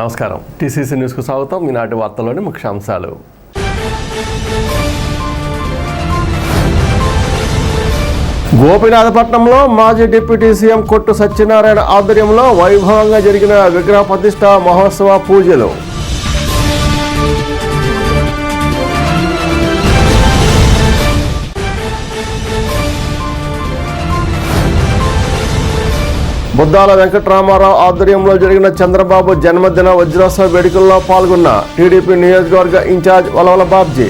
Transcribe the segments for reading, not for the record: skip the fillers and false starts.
నమస్కారం. టీసీసీ న్యూస్కు స్వాగతం. ఈనాటి వార్తల్లోని ముఖ్యాంశాలు. గోపీనాథపట్నంలో మాజీ డిప్యూటీ సీఎం కొట్టు సత్యనారాయణ ఆధ్వర్యంలో వైభవంగా జరిగిన విగ్రహ ప్రతిష్ఠ మహోత్సవ పూజలు. బుద్దాల వెంకటరామారావు ఆధ్వర్యంలో జరిగిన చంద్రబాబు జన్మదిన వజ్రోత్సవ వేడుకల్లో పాల్గొన్న టీడీపీ నియోజకవర్గ ఇన్ఛార్జ్ వలవల బాబ్జీ.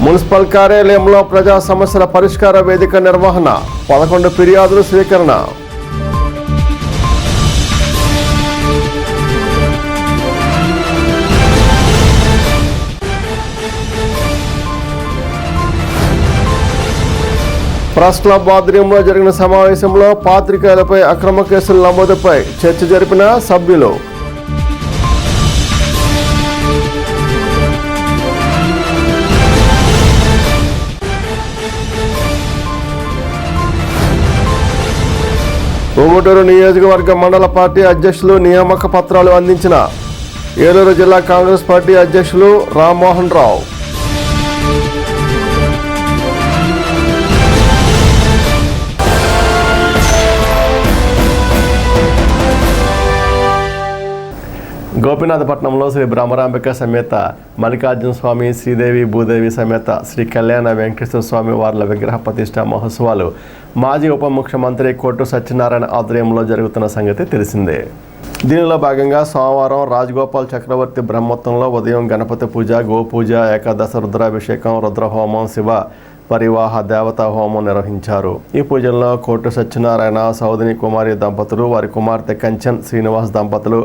మున్సిపల్ కార్యాలయంలో ప్రజా సమస్యల పరిష్కార వేదిక నిర్వహణ, 11 ఫిర్యాదులు స్వీకరణ. ప్రెస్ క్లబ్ ఆధ్వర్యంలో జరిగిన సమావేశంలో పాత్రికేయులపై అక్రమ కేసుల నమోదుపై చర్చ జరిపిన సభ్యులు. ఉమ్మటూరు నియోజకవర్గ మండల పార్టీ అధ్యక్షులు నియామక పత్రాలు అందించిన ఏలూరు జిల్లా కాంగ్రెస్ పార్టీ అధ్యక్షులు రామ్మోహన్ రావు. గోపీనాథపట్నంలో శ్రీ బ్రహ్మరాంబిక సమేత మల్లికార్జున స్వామి, శ్రీదేవి భూదేవి సమేత శ్రీ కళ్యాణ వెంకటేశ్వర స్వామి వార్ల విగ్రహ ప్రతిష్ఠ మహోత్సవాలు మాజీ ఉప ముఖ్యమంత్రి కొట్టు సత్యనారాయణ ఆధ్వర్యంలో జరుగుతున్న సంగతి తెలిసిందే. దీనిలో భాగంగా సోమవారం రాజగోపాల్ చక్రవర్తి బ్రహ్మోత్సవంలో ఉదయం గణపతి పూజ, గోపూజ, ఏకాదశ రుద్రాభిషేకం, రుద్రహోమం, శివ పరివాహ దేవతా హోమం నిర్వహించారు. ఈ పూజల్లో కొట్టు సత్యనారాయణ, సౌదిని కుమారి దంపతులు, వారి కుమార్తె కంచన్ శ్రీనివాస్ దంపతులు,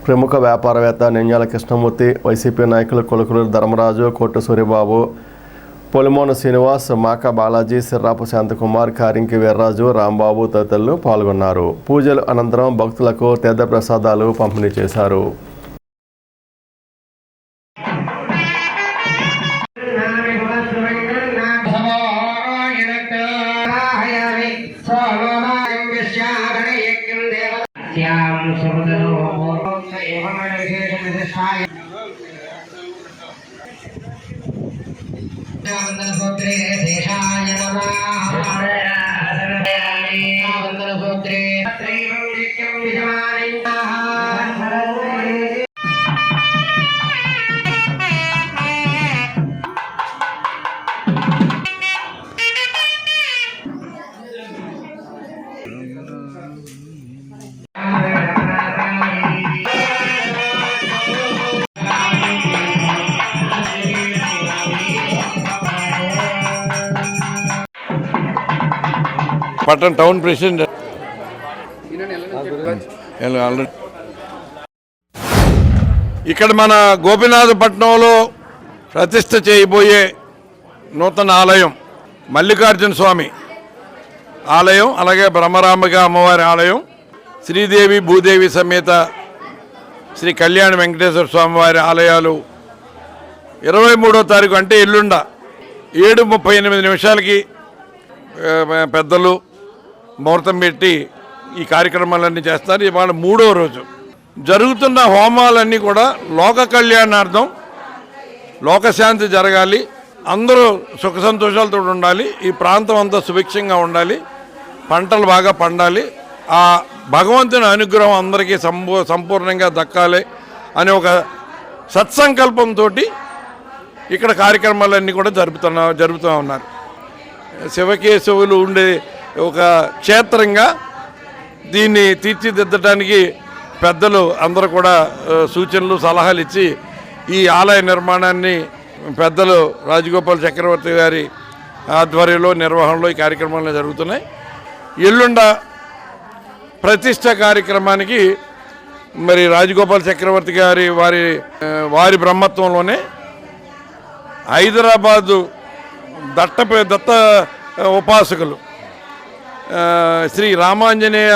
ప్రముఖ వ్యాపారవేత్త నింజాల కృష్ణమూర్తి, వైసీపీ నాయకులు కొలుకులూరు ధర్మరాజు, కొట్టు సూర్యబాబు, పొలిమోన శ్రీనివాస్, మాకా బాలాజీ, సిర్రాపు శాంతకుమార్, కారింకి వీర్రాజు, రాంబాబు తదితరులు పాల్గొన్నారు. పూజలు అనంతరం భక్తులకు తీర్థప్రసాదాలు పంపిణీ చేశారు. పట్టణ టౌన్ ప్రెసిడెంట్ ఇక్కడ మన గోపీనాథపట్నంలో ప్రతిష్ఠ చేయబోయే నూతన ఆలయం మల్లికార్జున స్వామి ఆలయం, అలాగే బ్రహ్మరాంబిక అమ్మవారి ఆలయం, శ్రీదేవి భూదేవి సమేత శ్రీ కళ్యాణ వెంకటేశ్వర స్వామి వారి ఆలయాలు 23వ తారీఖు అంటే ఎల్లుండ 7:38 పెద్దలు ముహూర్తం పెట్టి ఈ కార్యక్రమాలన్నీ చేస్తారు. ఇవాళ 3వ రోజు జరుగుతున్న హోమాలన్నీ కూడా లోక కళ్యాణార్థం, లోకశాంతి జరగాలి, అందరూ సుఖ సంతోషాలతో ఉండాలి, ఈ ప్రాంతం అంతా సుభిక్షంగా ఉండాలి, పంటలు బాగా పండాలి, ఆ భగవంతుని అనుగ్రహం అందరికీ సంపూర్ణంగా దక్కాలి అనే ఒక సత్సంకల్పంతో ఇక్కడ కార్యక్రమాలన్నీ కూడా జరుపుతూ ఉన్నారు. శివకేశవులు ఉండే ఒక క్షేత్రంగా దీన్ని తీర్చిదిద్దడానికి పెద్దలు అందరూ కూడా సూచనలు, సలహాలు ఇచ్చి ఈ ఆలయ నిర్మాణాన్ని పెద్దలు రాజగోపాల్ చక్రవర్తి గారి ఆధ్వర్యంలో నిర్వహణలో ఈ కార్యక్రమాలు జరుగుతున్నాయి. ఎల్లుండ ప్రతిష్ట కార్యక్రమానికి మరి రాజగోపాల్ చక్రవర్తి గారి వారి బ్రహ్మత్వంలోనే హైదరాబాదు దత్త ఉపాసకులు శ్రీ రామాంజనేయ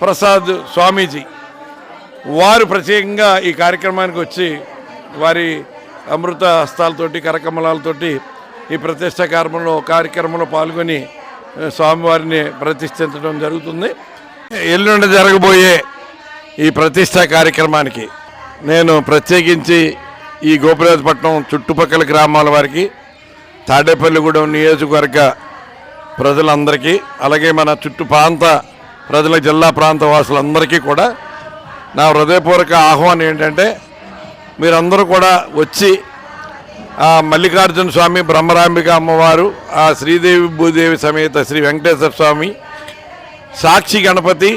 ప్రసాద్ స్వామీజీ వారు ప్రత్యేకంగా ఈ కార్యక్రమానికి వచ్చి వారి అమృత హస్తాలతోటి, కరకమలాలతోటి ఈ ప్రతిష్ట కార్యక్రమంలో పాల్గొని స్వామివారిని ప్రతిష్ఠించడం జరుగుతుంది. ఎల్లుండి జరగబోయే ఈ ప్రతిష్ట కార్యక్రమానికి నేను ప్రత్యేకించి ఈ గోపిరాజపట్నం చుట్టుపక్కల గ్రామాల వారికి, తాడేపల్లిగూడెం నియోజకవర్గ ప్రజలందరికీ, అలాగే మన చుట్టు ప్రాంత ప్రజల జిల్లా ప్రాంత వాసులందరికీ కూడా నా హృదయపూర్వక ఆహ్వానం ఏంటంటే మీరందరూ కూడా వచ్చి ఆ మల్లికార్జున స్వామి, బ్రహ్మరాంబిక అమ్మవారు, ఆ శ్రీదేవి భూదేవి సమేత శ్రీ వెంకటేశ్వర స్వామి, సాక్షి గణపతి,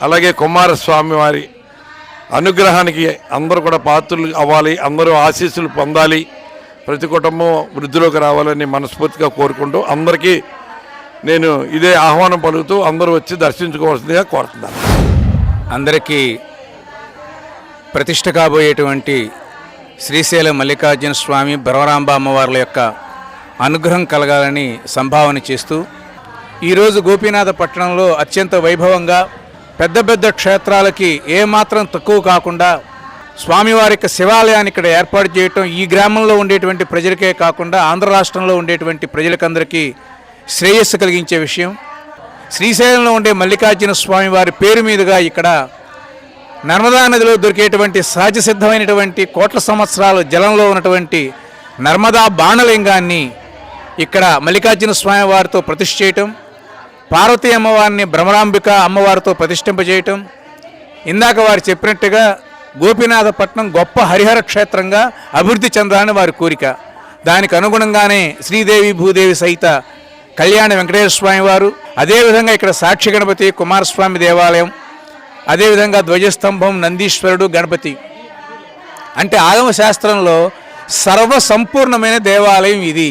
అలాగే కుమారస్వామి వారి అనుగ్రహానికి అందరూ కూడా పాత్రలు అవ్వాలి, అందరూ ఆశీస్సులు పొందాలి, ప్రతి కుటుంబం వృద్ధిలోకి రావాలని మనస్ఫూర్తిగా కోరుకుంటూ అందరికీ నేను ఇదే ఆహ్వానం పలుకుతూ అందరూ వచ్చి దర్శించుకోవాల్సిందిగా కోరుతున్నాను. అందరికీ ప్రతిష్ట కాబోయేటువంటి శ్రీశైలం మల్లికార్జున స్వామి, బ్రహ్మరాంబ అమ్మవార్ల యొక్క అనుగ్రహం కలగాలని సంభావన చేస్తూ ఈరోజు గోపీనాథ పట్టణంలో అత్యంత వైభవంగా పెద్ద పెద్ద క్షేత్రాలకి ఏమాత్రం తక్కువ కాకుండా స్వామివారి యొక్క శివాలయాన్ని ఇక్కడ ఏర్పాటు చేయటం ఈ గ్రామంలో ఉండేటువంటి ప్రజలకే కాకుండా ఆంధ్ర రాష్ట్రంలో ఉండేటువంటి ప్రజలకందరికీ శ్రేయస్సు కలిగించే విషయం. శ్రీశైలంలో ఉండే మల్లికార్జున స్వామివారి పేరు మీదుగా ఇక్కడ నర్మదా నదిలో దొరికేటువంటి సహజ సిద్ధమైనటువంటి కోట్ల సంవత్సరాలు జలంలో ఉన్నటువంటి నర్మదా బాణలింగాన్ని ఇక్కడ మల్లికార్జున స్వామి వారితో ప్రతిష్ఠ చేయటం, పార్వతీ అమ్మవారిని బ్రహ్మరాంబిక అమ్మవారితో ప్రతిష్ఠింపజేయటం, ఇందాక వారు చెప్పినట్టుగా గోపీనాథపట్నం గొప్ప హరిహర క్షేత్రంగా అభివృద్ధి చెందాలని వారి కోరిక. దానికి అనుగుణంగానే శ్రీదేవి భూదేవి సహిత కళ్యాణ వెంకటేశ్వర స్వామి వారు, అదేవిధంగా ఇక్కడ సాక్షి గణపతి, కుమారస్వామి దేవాలయం, అదేవిధంగా ధ్వజస్తంభం, నందీశ్వరుడు, గణపతి. అంటే ఆగమ శాస్త్రంలో సర్వ సంపూర్ణమైన దేవాలయం ఇది.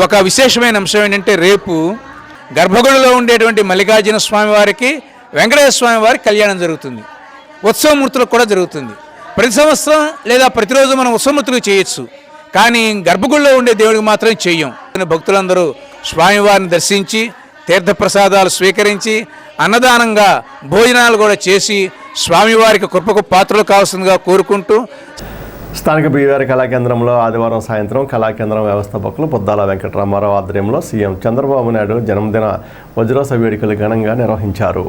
ఒక విశేషమైన అంశం ఏంటంటే రేపు గర్భగుడిలో ఉండేటువంటి మల్లికార్జున స్వామి వారికి, వెంకటేశ్వర స్వామి వారికి కళ్యాణం జరుగుతుంది. ఉత్సవమూర్తులకు కూడా జరుగుతుంది. ప్రతి సంవత్సరం లేదా ప్రతిరోజు మనం ఉత్సవమూర్తులకు చేయొచ్చు, కానీ గర్భగుడిలో ఉండే దేవుడికి మాత్రం చెయ్యం. భక్తులందరూ స్వామివారిని దర్శించి తీర్థప్రసాదాలు స్వీకరించి అన్నదానంగా భోజనాలు కూడా చేసి స్వామివారికి కృపకు పాత్రలు కావాల్సిందిగా కోరుకుంటూ స్థానిక బీవీఆర్ కళాకేంద్రంలో ఆదివారం సాయంత్రం కళాకేంద్రం వ్యవస్థాపకులు పొద్దాల వెంకటరామారావు ఆధ్వర్యంలో సీఎం చంద్రబాబు నాయుడు జన్మదిన వజ్రోత్సవ వేడుకలు ఘనంగా నిర్వహించారు.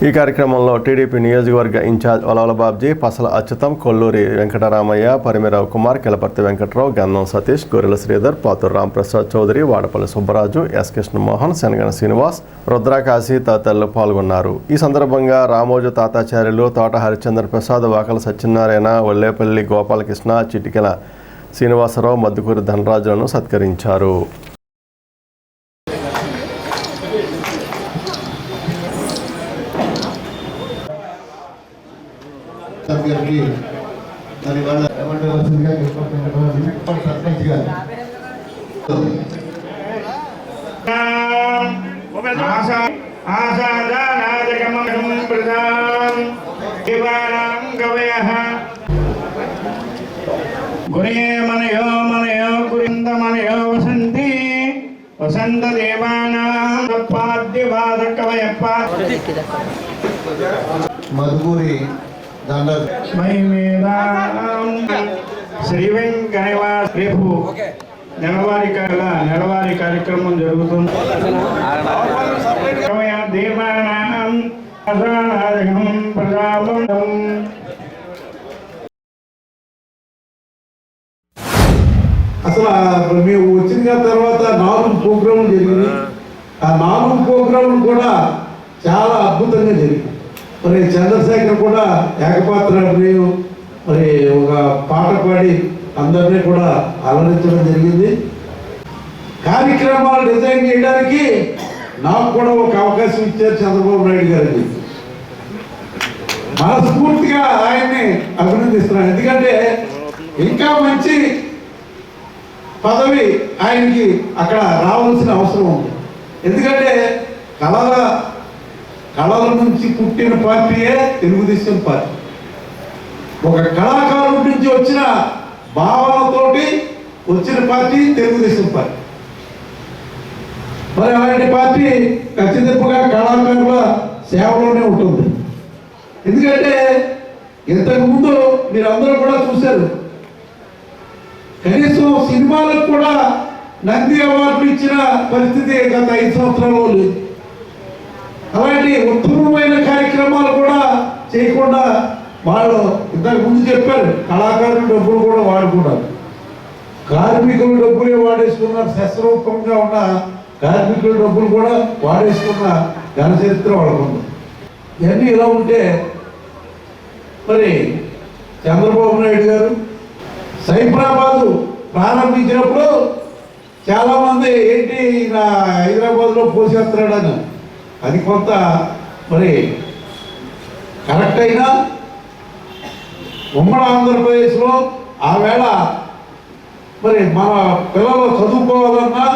ఈ కార్యక్రమంలో టీడీపీ నియోజకవర్గ ఇన్ఛార్జ్ వలవల బాబ్జీ, పసల అచ్యుతం, కొల్లూరి వెంకటరామయ్య, పరిమిరావు కుమార్, కెలపర్తి వెంకట్రావు, గంధం సతీష్, గొర్రెల శ్రీధర్, పాతూరు రాంప్రసాద్ చౌదరి, వాడపల్లి సుబ్బరాజు, ఎస్ కృష్ణమోహన్, శనగన శ్రీనివాస్, రుద్రాకాశి తదితరులు పాల్గొన్నారు. ఈ సందర్భంగా రామోజు తాతాచార్యులు, తోట హరిచంద్ర ప్రసాద్, వాకల సత్యనారాయణ, వల్లేపల్లి గోపాలకృష్ణ, చిటికెల శ్రీనివాసరావు, మద్దుకూరి ధనరాజులను సత్కరించారు. వసంత మధుపూరి శ్రీ వెంకటేశ్వర రేపు నెలవారీ కార్యక్రమం జరుగుతుంది. అసలు మేము వచ్చిన తర్వాత 4 ప్రోగ్రాంలు జరిగింది. ఆ 4 ప్రోగ్రాంలు కూడా చాలా అద్భుతంగా జరిగింది. మరి చంద్రశేఖర్ కూడా ఏకపాత్ర అభినయం, మరి ఒక పాట పాడి అందరినీ కూడా అలరించడం జరిగింది. కార్యక్రమాలు డిజైన్ చేయడానికి నాకు కూడా ఒక అవకాశం ఇచ్చారు చంద్రబాబు నాయుడు గారికి. మనస్ఫూర్తిగా ఆయన్ని అభినందిస్తున్నాను. ఎందుకంటే ఇంకా మంచి పదవి ఆయనకి అక్కడ రావాల్సిన అవసరం ఉంది. ఎందుకంటే కళల నుంచి పుట్టిన పార్టీయే తెలుగుదేశం పార్టీ. ఒక కళాకారుడి నుంచి వచ్చిన భావనతోటి వచ్చిన పార్టీ తెలుగుదేశం పార్టీ. మరి అలాంటి పార్టీ ఖచ్చితంగా కళాకారుల సేవలోనే ఉంటుంది. ఎందుకంటే ఇంతకుముందు మీరందరూ కూడా చూశారు, కనీసం సినిమాలకు కూడా నంది అవార్డు ఇచ్చిన పరిస్థితి గత 5 సంవత్సరాల్లో లేదు. అలాంటి ఉత్తమమైన కార్యక్రమాలు కూడా చేయకుండా వాళ్ళు ఇంతకు ముందు చెప్పారు, కళాకారుల డబ్బులు కూడా వాడుకున్నారు, కార్మికుల డబ్బులే వాడేసుకున్నారు. శస్త్రరూపంగా ఉన్న కార్మికుల డబ్బులు కూడా వాడేసుకున్న ఘన చరిత్ర వాళ్ళకుంది. ఇవన్నీ ఇలా ఉంటే మరి చంద్రబాబు నాయుడు గారు సైబరాబాదు ప్రారంభించినప్పుడు చాలామంది ఏంటి ఈయన హైదరాబాద్లో పోసేస్తున్నాడని, అది కొంత మరి కరెక్ట్ అయినా ఉమ్మడి ఆంధ్రప్రదేశ్లో ఆవేళ మరి మన పిల్లలు చదువుకోవాలన్నా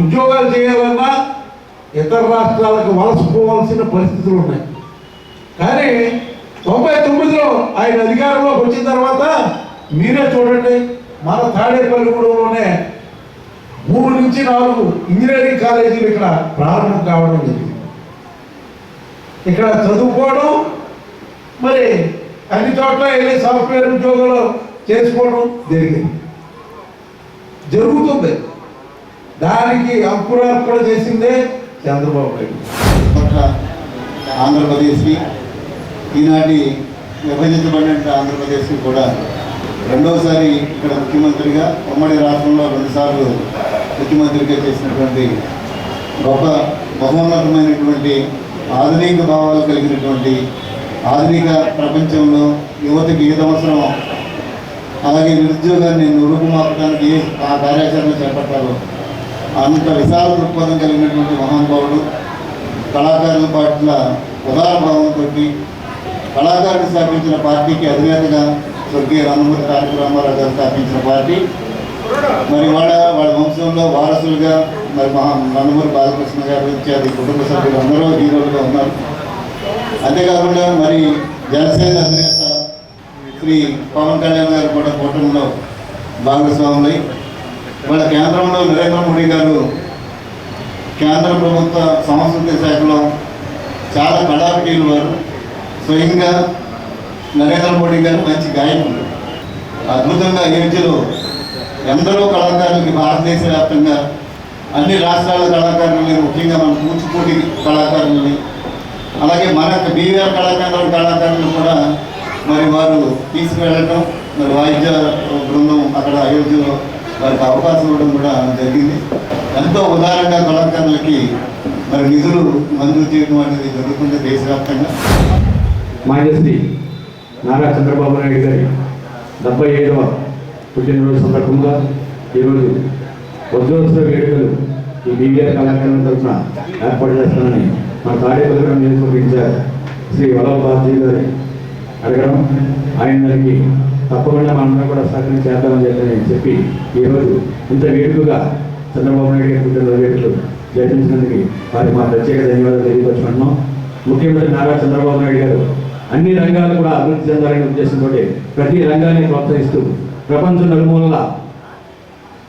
ఉద్యోగాలు చేయాలన్నా ఇతర రాష్ట్రాలకు వలసపోవాల్సిన పరిస్థితులు ఉన్నాయి. కానీ 99లో ఆయన అధికారంలోకి వచ్చిన తర్వాత మీరే చూడండి, మన తాడేపల్లిగూడెంలోనే 3 నుంచి 4 ఇంజనీరింగ్ కాలేజీలు ఇక్కడ ప్రారంభం కావడం జరిగింది. ఇక్కడ చదువుకోవడం, మరి అన్ని చోట్ల వెళ్ళి సాఫ్ట్వేర్ ఉద్యోగాలు చేసుకోవడం జరుగుతుంది. దానికి అంకురార్పణ చేసిందే చంద్రబాబు నాయుడు. ఆంధ్రప్రదేశ్కి ఈనాటి విభజించబడిన ఆంధ్రప్రదేశ్కి కూడా రెండోసారి ఇక్కడ ముఖ్యమంత్రిగా, ఉమ్మడి రాష్ట్రంలో 2 సార్లు ముఖ్యమంత్రిగా చేసినటువంటి గొప్ప మహోన్నతమైనటువంటి ఆధునిక భావాలు కలిగినటువంటి ఆధునిక ప్రపంచంలో యువతకి ఏది అవసరం, అలాగే నిరుద్యోగాన్ని రూపుమాపడానికి ఆ కార్యాచరణ చేపట్టాలో అంత విశాల దృక్పథం కలిగినటువంటి మహానుభావుడు. కళాకారుల పట్ల ఉదార భావంతో కళాకారులు స్థాపించిన పార్టీకి అధినేతగా స్వర్గీయ నందమూరి తారక రామారావు గారు స్థాపించిన పార్టీ. మరి వాళ్ళ వంశంలో వారసులుగా మరి నందమూరి బాలకృష్ణ గారు ఇత్యాది కుటుంబ సభ్యులు అందరూ హీరోలుగా ఉన్నారు. అంతేకాకుండా మరి జనసేన అధినేత శ్రీ పవన్ కళ్యాణ్ గారు కూడా కూటమిలో భాగస్వాములై వాళ్ళ కేంద్రంలో నరేంద్ర మోడీ గారు కేంద్ర ప్రభుత్వ సంస్కృతి శాఖలో చాలా కళాకారులు వారు. స్వయంగా నరేంద్ర మోడీ గారు మంచి గాయకులు, అద్భుతంగా అయోధ్యలో ఎందరో కళాకారులకి భారతదేశ వ్యాప్తంగా అన్ని రాష్ట్రాల కళాకారులని, ముఖ్యంగా మన కూచిపూడి కళాకారులని, అలాగే మన బీఆర్ కళాకారులు కూడా మరి వారు తీసుకువెళ్ళటం, మరి వాయిద్య బృందం అక్కడ అయోధ్యలో వారికి అవకాశం ఇవ్వడం కూడా జరిగింది. ఎంతో ఉదారంగా కళాకారులకి మరి నిధులు మంజూరు చేయడం అనేది జరుగుతుంది దేశవ్యాప్తంగా. మాన్యశ్రీ నారా చంద్రబాబు నాయుడు గారి 75వ పుట్టినరోజు సందర్భంగా ఈరోజు వజ్రోత్సవ వేడుకలు ఈ బీవీఆర్ కళాకారుల తరఫున ఏర్పాటు చేస్తానని మన తాడేపల్లిగూడెం నియోజకవర్గ ఇన్ఛార్జ్ శ్రీ వల్లభారతి గారి అడగడం, ఆయన దానికి తప్పకుండా మనందరం కూడా సహకరణ చేద్దామని చెప్పి ఈరోజు ఇంత వేడుకగా చంద్రబాబు నాయుడు గారి పుట్టినరోజు వేడుకలు జరిపించినందుకు వారికి మా ప్రత్యేక ధన్యవాదాలు తెలియపరుచుకుంటున్నాం. ముఖ్యమంత్రి నారా చంద్రబాబు నాయుడు గారు అన్ని రంగాలు కూడా అభివృద్ధి చెందాలనే ఉద్దేశంతో ప్రతి రంగాన్ని ప్రోత్సహిస్తూ ప్రపంచం నలుమూలల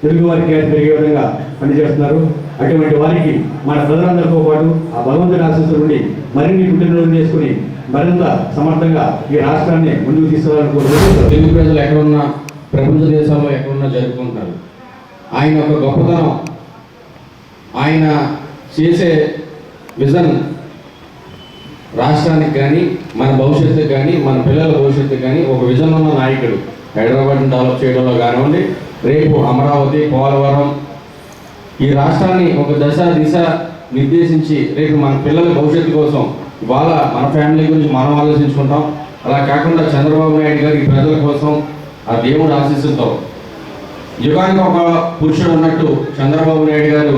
తెలుగు వారికి పెరిగే విధంగా పనిచేస్తున్నారు. అటువంటి వారికి మన ప్రజలందరితో పాటు ఆ భగవంతుడి ఆశీస్సుల నుండి మరిన్ని పుట్టినరోజు చేసుకుని మరింత సమర్థంగా ఈ రాష్ట్రాన్ని ముందుకు తీసుకురావాలని కోరుకుంటున్నారు. తెలుగు ప్రజలు ఎక్కడున్నా, ప్రపంచ దేశాల్లో ఎక్కడున్నా జరుపుకుంటున్నారు. ఆయన ఒక గొప్పతనం, ఆయన చేసే విజన్ రాష్ట్రానికి కానీ, మన భవిష్యత్తుకు కానీ, మన పిల్లల భవిష్యత్తుకు కానీ ఒక విజన్ ఉన్న నాయకుడు. హైదరాబాద్ని డెవలప్ చేయడంలో కానివ్వండి, రేపు అమరావతి, పోలవరం ఈ రాష్ట్రాన్ని ఒక దిశ నిర్దేశించి రేపు మన పిల్లల భవిష్యత్తు కోసం ఇవాళ మన ఫ్యామిలీ గురించి మనం ఆలోచించుకుంటాం. అలా కాకుండా చంద్రబాబు నాయుడు గారు ఈ ప్రజల కోసం ఆ దేవుడు ఆశీస్సులతో యుగానికి ఒక పురుషుడు ఉన్నట్టు చంద్రబాబు నాయుడు గారు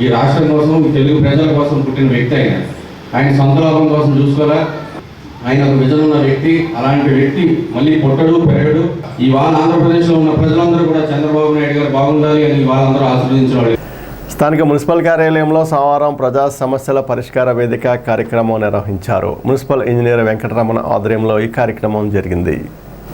ఈ రాష్ట్రం కోసం, ఈ తెలుగు ప్రజల కోసం పుట్టిన వ్యక్తి. ఆయన సొంత లాభం కోసం చూసుకోలే, ఆయన ఒక విజన్ ఉన్న వ్యక్తి. అలాంటి వ్యక్తి మళ్ళీ పుట్టడు, పెరగడు. ఇవాళ ఆంధ్రప్రదేశ్లో ఉన్న ప్రజలందరూ కూడా చంద్రబాబు నాయుడు గారు బాగుండాలి అని వాళ్ళందరూ ఆశీర్వదించడం. స్థానిక మున్సిపల్ కార్యాలయంలో సోమవారం ప్రజా సమస్యల పరిష్కార వేదిక కార్యక్రమం నిర్వహించారు. మున్సిపల్ ఇంజనీర్ వెంకటరమణ ఆధ్వర్యంలో ఈ కార్యక్రమం జరిగింది.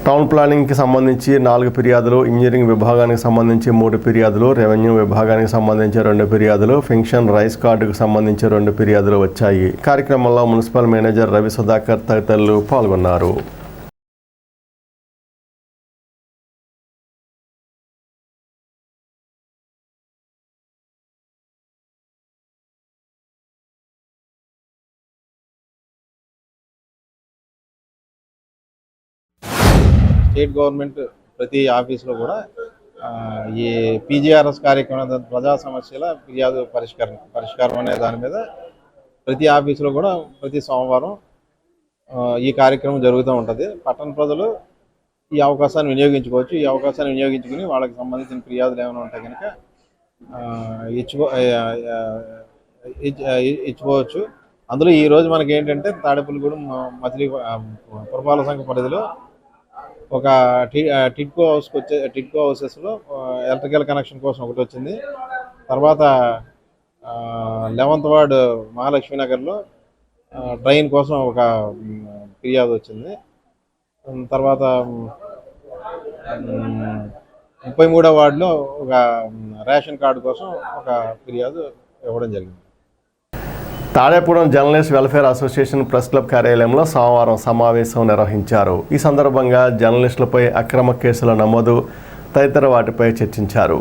టౌన్ ప్లానింగ్కి సంబంధించి 4 ఫిర్యాదులు, ఇంజనీరింగ్ విభాగానికి సంబంధించి 3 ఫిర్యాదులు, రెవెన్యూ విభాగానికి సంబంధించి 2 ఫిర్యాదులు, పెన్షన్ రైస్ కార్డుకు సంబంధించి 2 ఫిర్యాదులు వచ్చాయి. కార్యక్రమంలో మున్సిపల్ మేనేజర్ రవి సుధాకర్ తదితరులు పాల్గొన్నారు. స్టేట్ గవర్నమెంట్ ప్రతి ఆఫీసులో కూడా ఈ పీజీఆర్ఎస్ కార్యక్రమం ప్రజా సమస్యల ఫిర్యాదు పరిష్కారం అనే దాని మీద ప్రతి ఆఫీసులో కూడా ప్రతి సోమవారం ఈ కార్యక్రమం జరుగుతూ ఉంటుంది. పట్టణ ప్రజలు ఈ అవకాశాన్ని వినియోగించుకోవచ్చు. ఈ అవకాశాన్ని వినియోగించుకుని వాళ్ళకి సంబంధించిన ఫిర్యాదులు ఏమైనా ఉంటాయి కనుక ఇచ్చుకోవచ్చు. అందులో ఈరోజు మనకి ఏంటంటే తాడేపల్లిగూడెం మచిలీ పురపాలక సంఘ పరిధిలో ఒక టిడ్కో హౌసెస్లో ఎలక్ట్రికల్ కనెక్షన్ కోసం ఒకటి వచ్చింది. తర్వాత 11th వార్డు మహాలక్ష్మీ నగర్లో డ్రైన్ కోసం ఒక ఫిర్యాదు వచ్చింది. తర్వాత 33వ వార్డులో ఒక రేషన్ కార్డు కోసం ఒక ఫిర్యాదు ఇవ్వడం జరిగింది. Tadepudem journalist welfare association press club కార్యాలయంలో సోమవారం సమావేశం నిర్వహించారు. ఈ సందర్భంగా జర్నలిస్టులపై అక్రమ కేసుల నమోదు తదితర వాటిపై చర్చించారు.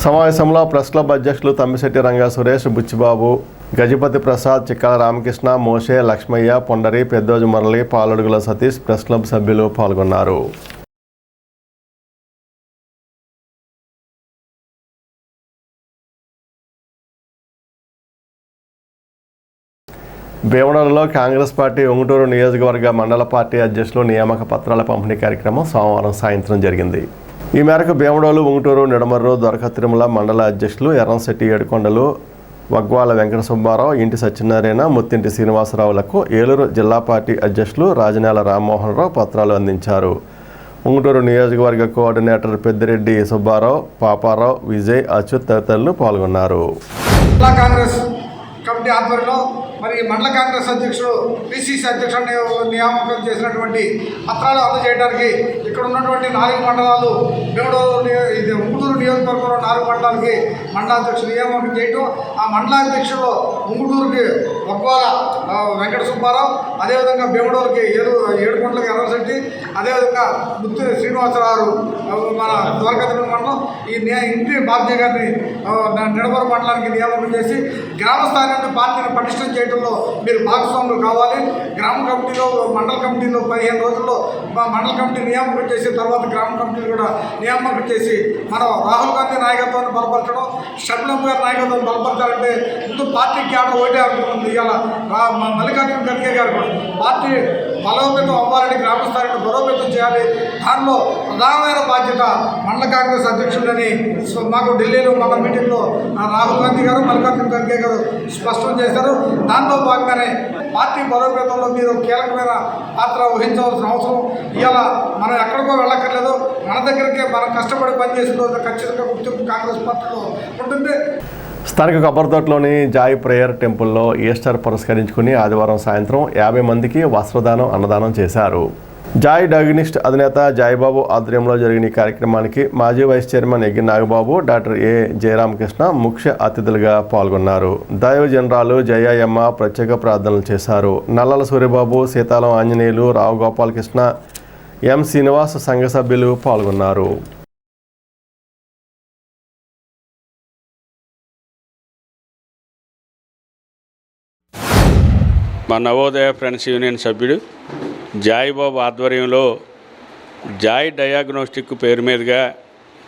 సమావేశంలో ప్రెస్ క్లబ్ అధ్యక్షులు తమ్మిశెట్టి రంగా సురేష్, బుచ్చిబాబు, గజపతి ప్రసాద్, చిక్కాల రామకృష్ణ, మోషే, లక్ష్మయ్య, పొండరి, పెద్దోజు మురళి, పాలడుగుల సతీష్ ప్రెస్ క్లబ్ సభ్యులు పాల్గొన్నారు. భీమవరంలో కాంగ్రెస్ పార్టీ ఉంగుటూరు నియోజకవర్గ మండల పార్టీ అధ్యక్షులు నియామక పత్రాల పంపిణీ కార్యక్రమం సోమవారం సాయంత్రం జరిగింది. ఈ మేరకు భీమడోలు, ఉంగుటూరు, నిడమర్రు, దొరక తిరుమల మండల అధ్యక్షులు ఎర్రంశెట్టి ఏడుకొండలు, వగ్వాల వెంకట సుబ్బారావు, ఇంటి సత్యనారాయణ, ముత్తింటి శ్రీనివాసరావులకు ఏలూరు జిల్లా పార్టీ అధ్యక్షులు రాజనేల రామ్మోహన్ రావు పత్రాలు అందించారు. ఉంగుటూరు నియోజకవర్గ కోఆర్డినేటర్ పెద్దిరెడ్డి సుబ్బారావు, పాపారావు, విజయ్, అచ్యుత్ తదితరులు పాల్గొన్నారు. కాంగ్రెస్ కమిటీ ఆధ్వర్యంలో మరి మండల కాంగ్రెస్ అధ్యక్షుడు పిసిసి అధ్యక్షుడు నియామకం చేసినటువంటి పత్రాలు అందజేయడానికి ఇక్కడ ఉన్నటువంటి 4 మండలాలు ఇది ఉంగుటూరు నియోజకవర్గంలో 4 మండలాలకి మండలాధ్యక్షుడు నియామకం చేయటం, ఆ మండలాధ్యక్షుడు ఉంగుటూరుకి వగ్వాల వెంకట సుబ్బారావు, అదేవిధంగా భీమడోలుకి ఏడుకొండలకి ఎర్రశెట్టి, అదేవిధంగా ముత్తి శ్రీనివాసరావు మన ద్వారకాతిరుమల మండలం ఈ ఇంటి బాబ్జీ గారిని నిడమరు మండలానికి నియామకం చేసి గ్రామ స్థాయి నుండి పార్టీని పటిష్టం చేయడంలో మీరు భాగస్వాములు కావాలి. గ్రామ కమిటీలో మండల కమిటీలో 15 రోజుల్లో మండల కమిటీ నియామకం చేసి తర్వాత గ్రామ కమిటీలు కూడా నియామకం చేసి మనం రాహుల్ గాంధీ నాయకత్వాన్ని బలపరచడం, షబ్నం గారి నాయకత్వాన్ని బలపరచాలంటే ముందు పార్టీకి ఆడ ఓటే అనుకుంటుంది. ఇవాళ మల్లికార్జున ఖర్గే గారు కూడా పార్టీ బలోపేతం అవ్వాలని గ్రామస్థాయిని బలోపేతం చేయాలి. దానిలో ప్రధానమైన బాధ్యత మండల కాంగ్రెస్ అధ్యక్షుడని మాకు ఢిల్లీలో మన మీటింగ్లో రాహుల్ గాంధీ గారు, మల్లికార్జున ఖర్గే గారు స్పష్టం చేశారు. దాంట్లో భాగంగానే పార్టీ బలోపేతంలో మీరు కీలకమైన పాత్ర వహించవలసిన అవసరం. ఇవాళ మనం ఎక్కడికో వెళ్ళక్కర్లేదు, మన దగ్గరికే మనం కష్టపడి పనిచేసిన రోజు ఖచ్చితంగా గుర్తింపు కాంగ్రెస్ పార్టీలో ఉంటుంది. స్థానిక కొబ్బరితోటలోని జాయ్ ప్రేయర్ టెంపుల్లో ఈస్టర్ పురస్కరించుకుని ఆదివారం సాయంత్రం 50 మందికి వస్త్రదానం, అన్నదానం చేశారు. జాయ్ డయాగ్నిస్ట్ అధినేత జాయిబాబు ఆధ్వర్యంలో జరిగిన ఈ కార్యక్రమానికి మాజీ vice chairman Eggi Nagababu, doctor A Jayaramakrishna ముఖ్య అతిథులుగా పాల్గొన్నారు. దైవ జనరాలు జయమ్మ ప్రత్యేక ప్రార్థనలు చేశారు. నల్లల సూర్యబాబు, సీతాలం ఆంజనేయులు, రావు గోపాలకృష్ణ, ఎం శ్రీనివాస్ సంఘ సభ్యులు పాల్గొన్నారు. మా నవోదయ ఫ్రెండ్స్ యూనియన్ సభ్యుడు జాయిబాబు ఆధ్వర్యంలో జాయ్ డయాగ్నోస్టిక్ పేరు మీదుగా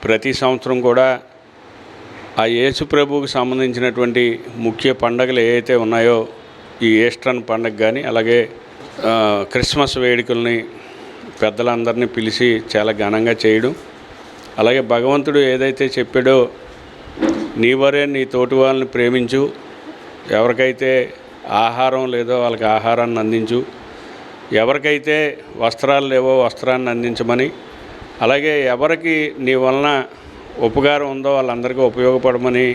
ప్రతి సంవత్సరం కూడా ఆ యేసు ప్రభువుకు సంబంధించినటువంటి ముఖ్య పండుగలు ఏవైతే ఉన్నాయో ఈ ఈస్టర్ పండుగ కానీ అలాగే క్రిస్మస్ వేడుకల్ని పెద్దలందరినీ పిలిచి చాలా ఘనంగా చేయడం, అలాగే భగవంతుడు ఏదైతే చెప్పాడో నీవరే నీ తోటి వాళ్ళని ప్రేమించు, ఎవరికైతే ఆహారం లేదో వాళ్ళకి ఆహారాన్ని అందించు, ఎవరికైతే వస్త్రాలు లేవో వస్త్రాన్ని అందించమని, అలాగే ఎవరికి నీ వలన ఉపకారం ఉందో వాళ్ళందరికీ ఉపయోగపడమని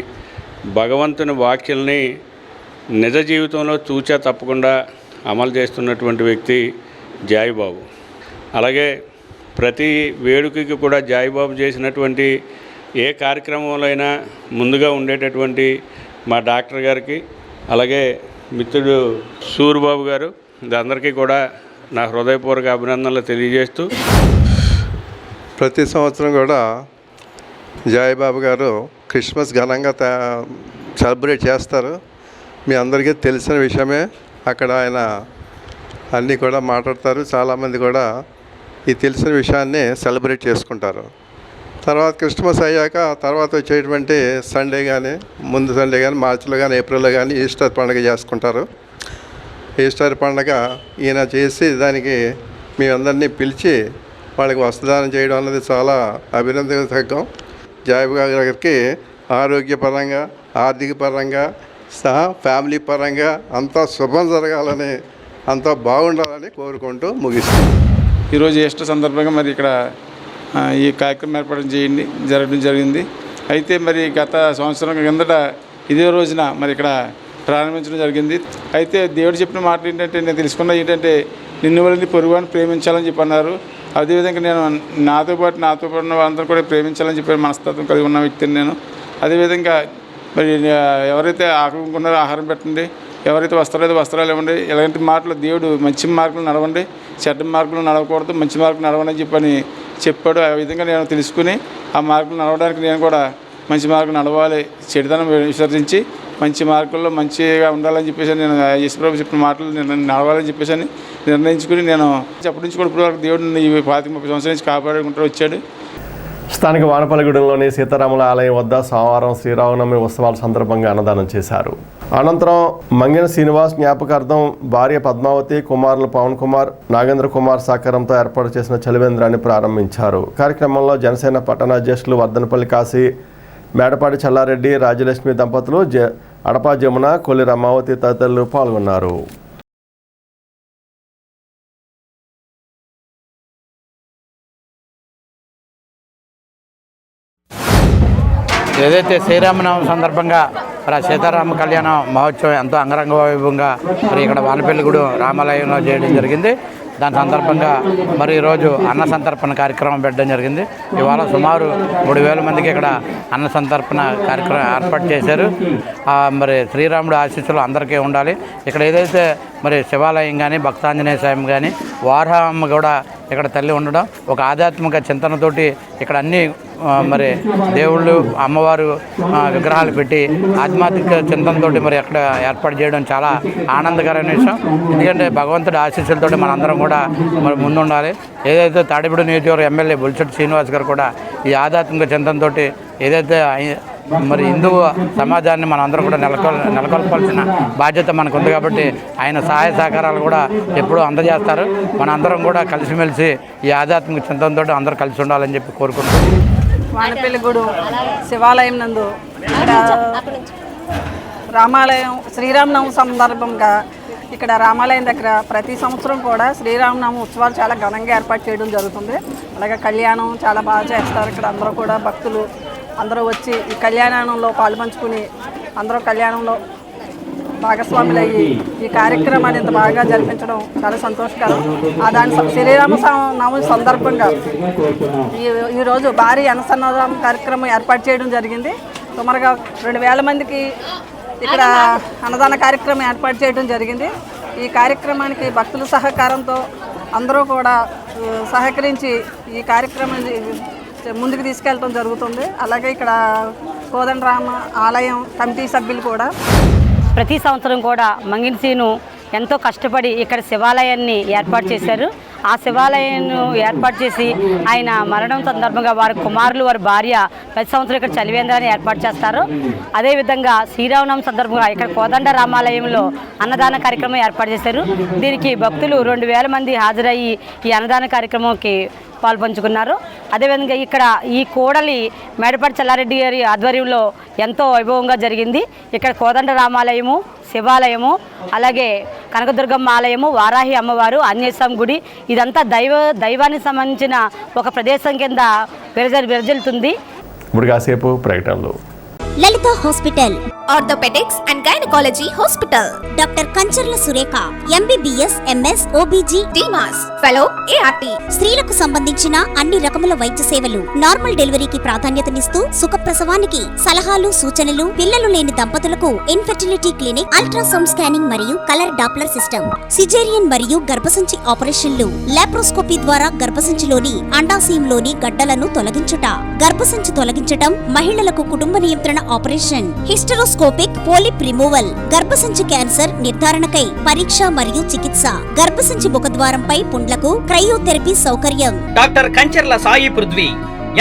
భగవంతుని వాక్యాల్ని నిజ జీవితంలో తూచా తప్పకుండా అమలు చేస్తున్నటువంటి వ్యక్తి జాయిబాబు. అలాగే ప్రతి వేడుకకి కూడా జాయిబాబు చేసినటువంటి ఏ కార్యక్రమంలో అయినా ముందుగా ఉండేటటువంటి మా డాక్టర్ గారికి, అలాగే మిత్రుడు సూరిబాబు గారు, అందరికీ కూడా నా హృదయపూర్వక అభినందనలు తెలియజేస్తూ, ప్రతి సంవత్సరం కూడా జాయిబాబు గారు క్రిస్మస్ ఘనంగా సెలబ్రేట్ చేస్తారు. మీ అందరికీ తెలిసిన విషయమే. అక్కడ ఆయన అన్నీ కూడా మాట్లాడతారు. చాలామంది కూడా ఈ తెలిసిన విషయాన్ని సెలబ్రేట్ చేసుకుంటారు. తర్వాత క్రిస్మస్ అయ్యాక తర్వాత వచ్చేటువంటి సండే కానీ, ముందు సండే కానీ, మార్చిలో కానీ, ఏప్రిల్లో కానీ ఈస్టర్ పండుగ చేసుకుంటారు. ఈస్టర్ పండుగ ఈయన చేసి దానికి మేమందరినీ పిలిచి వాళ్ళకి వస్త్రదానం చేయడం అన్నది చాలా అభినందనతగ్గం. జాయిబాబు గారికి ఆరోగ్యపరంగా, ఆర్థిక పరంగా సహా ఫ్యామిలీ పరంగా అంతా శుభం జరగాలని, అంతా బాగుండాలని కోరుకుంటూ ముగిస్తాం. ఈరోజు ఈస్టర్ సందర్భంగా మరి ఇక్కడ ఈ కార్యక్రమం ఏర్పాటు జరగడం జరిగింది. అయితే మరి గత సంవత్సరం కిందట ఇదే రోజున మరి ఇక్కడ ప్రారంభించడం జరిగింది. అయితే దేవుడు చెప్పిన మాట ఏంటంటే, నేను తెలుసుకున్న ఏంటంటే, నిన్ను వాళ్ళని పొరుగుని ప్రేమించాలని చెప్పి అన్నారు. అదేవిధంగా నేను నాతో పాటు ఉన్న వాళ్ళందరూ కూడా ప్రేమించాలని చెప్పి మనస్తత్వం కలిగి ఉన్న వ్యక్తిని నేను. అదేవిధంగా మరి ఎవరైతే ఆకలి ఉన్నారో ఆహారం పెట్టండి, ఎవరైతే వస్త్రాలు ఇవ్వండి. ఇలాంటి మాటలు దేవుడు మంచి మార్గంలో నడవండి, చెడ్డ మార్గంలో నడవకూడదు, మంచి మార్గం నడవండి అని చెప్పని చెప్పాడు. ఆ విధంగా నేను తెలుసుకుని ఆ మార్గం నడవడానికి నేను కూడా మంచి మార్గం నడవాలి, చెడుతనం విసర్జించి మంచి మార్గంలో మంచిగా ఉండాలని చెప్పేసి నేను యేసుప్రభు చెప్పిన మాటలు నేను నడవాలని చెప్పేసి అని నిర్ణయించుకుని నేను అప్పటి నుంచి కూడా ఇప్పుడు వరకు దేవుడు ఈ 25-30 సంవత్సరాల నుంచి కాపాడుకుంటూ వచ్చాడు. స్థానిక వానపల్లిగూడెంలోని సీతారాముల ఆలయం వద్ద సోమవారం శ్రీరామనవమి ఉత్సవాల సందర్భంగా అన్నదానం చేశారు. అనంతరం మంగిన శ్రీనివాస్ జ్ఞాపకార్థం భార్య పద్మావతి, కుమారులు పవన్ కుమార్, నాగేంద్ర కుమార్ సహకారంతో ఏర్పాటు చేసిన చలివేంద్రాన్ని ప్రారంభించారు. కార్యక్రమంలో జనసేన పట్టణ అధ్యక్షులు వర్ధనపల్లి కాశీ, మేడపాటి చల్లారెడ్డి, రాజలక్ష్మి దంపతులు, అడపా జమున, కొల్లి రమావతి తదితరులు పాల్గొన్నారు. ఏదైతే శ్రీరామనవమి సందర్భంగా మరి సీతారామ కళ్యాణ మహోత్సవం ఎంతో అంగరంగ వైభవంగా మరి ఇక్కడ వానపల్లిగూడెం రామాలయంలో చేయడం జరిగింది. దాని సందర్భంగా మరి ఈరోజు అన్న సంతర్పణ కార్యక్రమం పెట్టడం జరిగింది. ఇవాళ సుమారు 3000 మందికి ఇక్కడ అన్న సంతర్పణ కార్యక్రమం ఏర్పాటు చేశారు. మరి శ్రీరాముడు ఆశీస్సులు అందరికీ ఉండాలి. ఇక్కడ ఏదైతే మరి శివాలయం కానీ, భక్తాంజనేయ స్వామి కానీ, వారాహమ్మ కూడా ఇక్కడ తల్లి ఉండడం ఒక ఆధ్యాత్మిక చింతనతోటి ఇక్కడ అన్ని మరి దేవుళ్ళు, అమ్మవారు విగ్రహాలు పెట్టి ఆధ్యాత్మిక చింతనతోటి మరి అక్కడ ఏర్పాటు చేయడం చాలా ఆనందకరమైన విషయం. ఎందుకంటే భగవంతుడి ఆశీస్సులతోటి మనందరం కూడా మరి ముందుండాలి. ఏదైతే తాడిపూడి నియోజకవర్గ ఎమ్మెల్యే బొలిశెట్టి శ్రీనివాస్ గారు కూడా ఈ ఆధ్యాత్మిక చింతనతోటి ఏదైతే మరి హిందూ సమాజాన్ని మనం అందరం కూడా నెలకొల్పాల్సిన బాధ్యత మనకు ఉంది. కాబట్టి ఆయన సహాయ సహకారాలు కూడా ఎప్పుడూ అందజేస్తారు. మన అందరం కూడా కలిసిమెలిసి ఈ ఆధ్యాత్మిక చింతనతో అందరూ కలిసి ఉండాలని చెప్పి కోరుకుంటున్నాం. వానపల్లిగూడెం శివాలయం నందు ఇక్కడ రామాలయం శ్రీరామనవమి సందర్భంగా ఇక్కడ రామాలయం దగ్గర ప్రతి సంవత్సరం కూడా శ్రీరామనవమి ఉత్సవాలు చాలా ఘనంగా ఏర్పాటు చేయడం జరుగుతుంది. అలాగే కళ్యాణం చాలా బాగా చేస్తారు. ఇక్కడ అందరూ కూడా భక్తులు అందరూ వచ్చి ఈ కళ్యాణంలో పాల్పంచుకుని అందరూ కళ్యాణంలో భాగస్వాములు అయ్యి ఈ కార్యక్రమాన్ని ఇంత బాగా జరిపించడం చాలా సంతోషకరం. దాని శ్రీరామనవమి సందర్భంగా ఈరోజు భారీ అన్నసన్నదానం కార్యక్రమం ఏర్పాటు చేయడం జరిగింది. సుమారుగా 2000 మందికి ఇక్కడ అన్నదాన కార్యక్రమం ఏర్పాటు చేయడం జరిగింది. ఈ కార్యక్రమానికి భక్తుల సహకారంతో అందరూ కూడా సహకరించి ఈ కార్యక్రమాన్ని ముందుకు తీసుకెళ్ళడం జరుగుతుంది. అలాగే ఇక్కడ కోదండరామ ఆలయం కమిటీ సభ్యులు కూడా ప్రతి సంవత్సరం కూడా మంగిన సీను ఎంతో కష్టపడి ఇక్కడ శివాలయాన్ని ఏర్పాటు చేశారు. ఆ శివాలయాన్ని ఏర్పాటు చేసి ఆయన మరణం సందర్భంగా వారి కుమారులు, వారి భార్య ప్రతి సంవత్సరం ఇక్కడ చలివేంద్రాన్ని ఏర్పాటు చేస్తారు. అదేవిధంగా శ్రీరామనవమి సందర్భంగా ఇక్కడ కోదండ రామాలయంలో అన్నదాన కార్యక్రమం ఏర్పాటు చేశారు. దీనికి భక్తులు 2000 మంది హాజరయ్యి ఈ అన్నదాన కార్యక్రమంకి పాల్పంచుకున్నారు. అదేవిధంగా ఇక్కడ ఈ కోడలి మేడపాటి చల్లారెడ్డి గారి ఆధ్వర్యంలో ఎంతో వైభవంగా జరిగింది. ఇక్కడ కోదండ రామాలయము, శివాలయము, అలాగే కనకదుర్గమ్మ ఆలయము, వారాహి అమ్మవారు, ఆంజనేయస్వామి గుడి, ఇదంతా దైవానికి సంబంధించిన ఒక ప్రదేశం కింద విరజిల్లుతుంది. ఇప్పుడు కాసేపు ప్రకటనలు. Lalitha hospital, orthopaedics and gynaecology hospital, doctor Kancharla Surekha, MBBS, MS, OBG, డిమాస్, ఫెలో, ఏఆర్టీ. స్త్రీలకు సంబంధించిన అన్ని రకముల వైద్య సేవలు, నార్మల్ డెలివరీకి ప్రాధాన్యతనిస్తూ సుఖప్రసవానికి సలహాలు, సూచనలు, పిల్లలు లేని దంపతులకు ఇన్ఫెర్టిలిటీ క్లినిక్, అల్ట్రాసౌండ్ స్కానింగ్ మరియు కలర్ డాప్లర్ సిస్టమ్, సిజేరియన్ మరియు గర్భసంచి ఆపరేషన్లు, లాప్రోస్కోపీ ద్వారా గర్భసంచిలోని అండాశయంలోని గడ్డలను తొలగించుట, గర్భసంచి తొలగించటం, మహిళలకు కుటుంబ నియంత్రణ ఆపరేషన్, హిస్టరోస్కోపీ లాప్రోస్కోపిక్ పోలిప్ రిమూవల్, గర్భసంచి క్యాన్సర్ నిర్ధారణకై పరీక్ష మరియు చికిత్స, గర్భసంచి ముఖద్వారంపై పుండ్లకు క్రయోథెరపీ సౌకర్యం. Doctor Kancharla Sai Prithvi,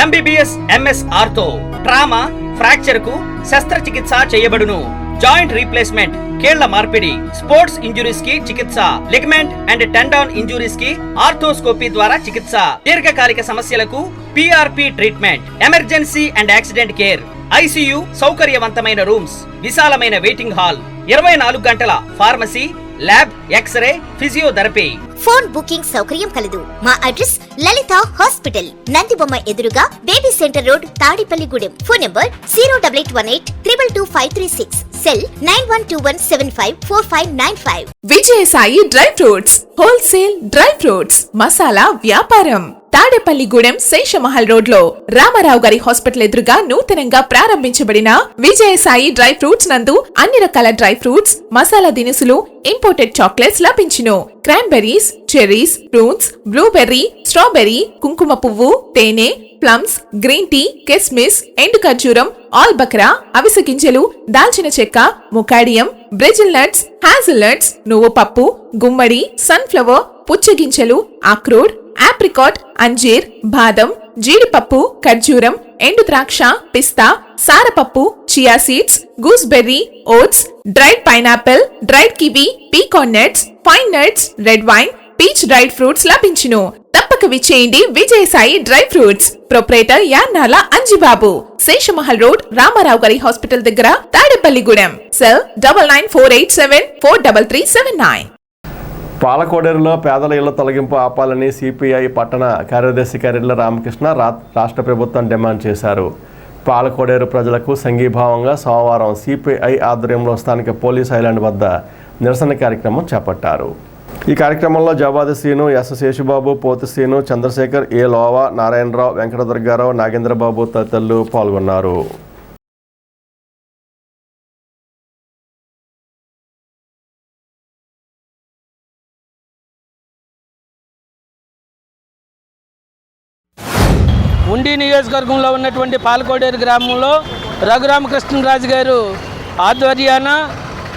MBBS MS ortho, trauma, fracture కు శస్త్రచికిత్స చేయబడును. జాయింట్ రీప్లేస్మెంట్, కీళ్ల మార్పిడి, స్పోర్ట్స్ ఇంజురీస్ కి చికిత్స, లిగమెంట్ అండ్ టెండాన్ ఇంజురీస్ కి ఆర్థోస్కోపీ ద్వారా చికిత్స, దీర్ఘకాలిక సమస్యలకు PRP treatment, emergency and accident care, ICU సౌకర్యవంతమైన రూమ్స్, విశాలమైన వెయిటింగ్ హాల్, 24 గంటల pharmacy, lab, x ray, physiotherapy. Phone booking సౌకర్యం కలదు. మా అడ్రస్ లలిత హాస్పిటల్, నందిబొమ్మ ఎదురుగా, baby centre road, Tadepalligudem. Phone number 08818 222 cell 9121754595. Vijayasai dry fruits, wholesale dry fruits masala వ్యాపారం. తాడేపల్లిగూడెం శేషమహల్ రోడ్ లో రామారావు గారి హాస్పిటల్ ఎదురుగా నూతనంగా ప్రారంభించబడిన విజయసాయి డ్రై ఫ్రూట్స్ నందు అన్ని రకాల డ్రై ఫ్రూట్స్, మసాలా దినుసులు, ఇంపోర్టెడ్ చాక్లెట్స్ లభించును. Cranberries, cherries, fruits, blueberry, strawberry, కుంకుమ పువ్వు, తేనె, ప్లమ్స్, గ్రీన్ టీ, కిస్మిస్, ఎండు ఖర్జూరం, ఆల్బక్రా, అవిసె గింజలు, దాల్చిన చెక్క, ముకాడియం, బ్రెజిల్ నట్స్, హ్యాజల్ నట్స్, నువ్వు పప్పు, గుమ్మడి, సన్ఫ్లవర్, పుచ్చగింజలు, అక్రోడ్, ఆప్రికాట్, అంజీర్, బాదం, జీడిపప్పు, ఖర్జూరం, ఎండు ద్రాక్ష, పిస్తా, సారపప్పు, chia seeds, gooseberry, oats, dried pineapple, dried kiwi, pecan nuts, pine nuts, red wine, peach dried fruits లభించును. తప్పక విచ్చేయండి Vijayasai dry fruits. Proprietor Yannala Anjibabu, Seshamahal road, Ramarao గారి హాస్పిటల్ దగ్గర, తాడేపల్లిగూడెం. సెల్ 9948743379. పాలకోడేరులో పేదల ఇళ్ల తొలగింపు ఆపాలని సిపిఐ పట్టణ కార్యదర్శి కరెడ్ల రామకృష్ణ రాష్ట్ర ప్రభుత్వం డిమాండ్ చేశారు. పాలకోడేరు ప్రజలకు సంఘీభావంగా సోమవారం సిపిఐ ఆధ్వర్యంలో స్థానిక పోలీస్ ఐలాండ్ వద్ద నిరసన కార్యక్రమం చేపట్టారు. ఈ కార్యక్రమంలో జవాది శ్రీను, ఎస్ శేషుబాబు, పోతి శ్రీను, చంద్రశేఖర్, ఏ లోవా, నారాయణరావు, వెంకటదుర్గారావు, నాగేంద్రబాబు తదితరులు పాల్గొన్నారు. ఉండి నియోజకవర్గంలో ఉన్నటువంటి పాలకోడేరు గ్రామంలో రఘురామకృష్ణరాజు గారు ఆధ్వర్యాన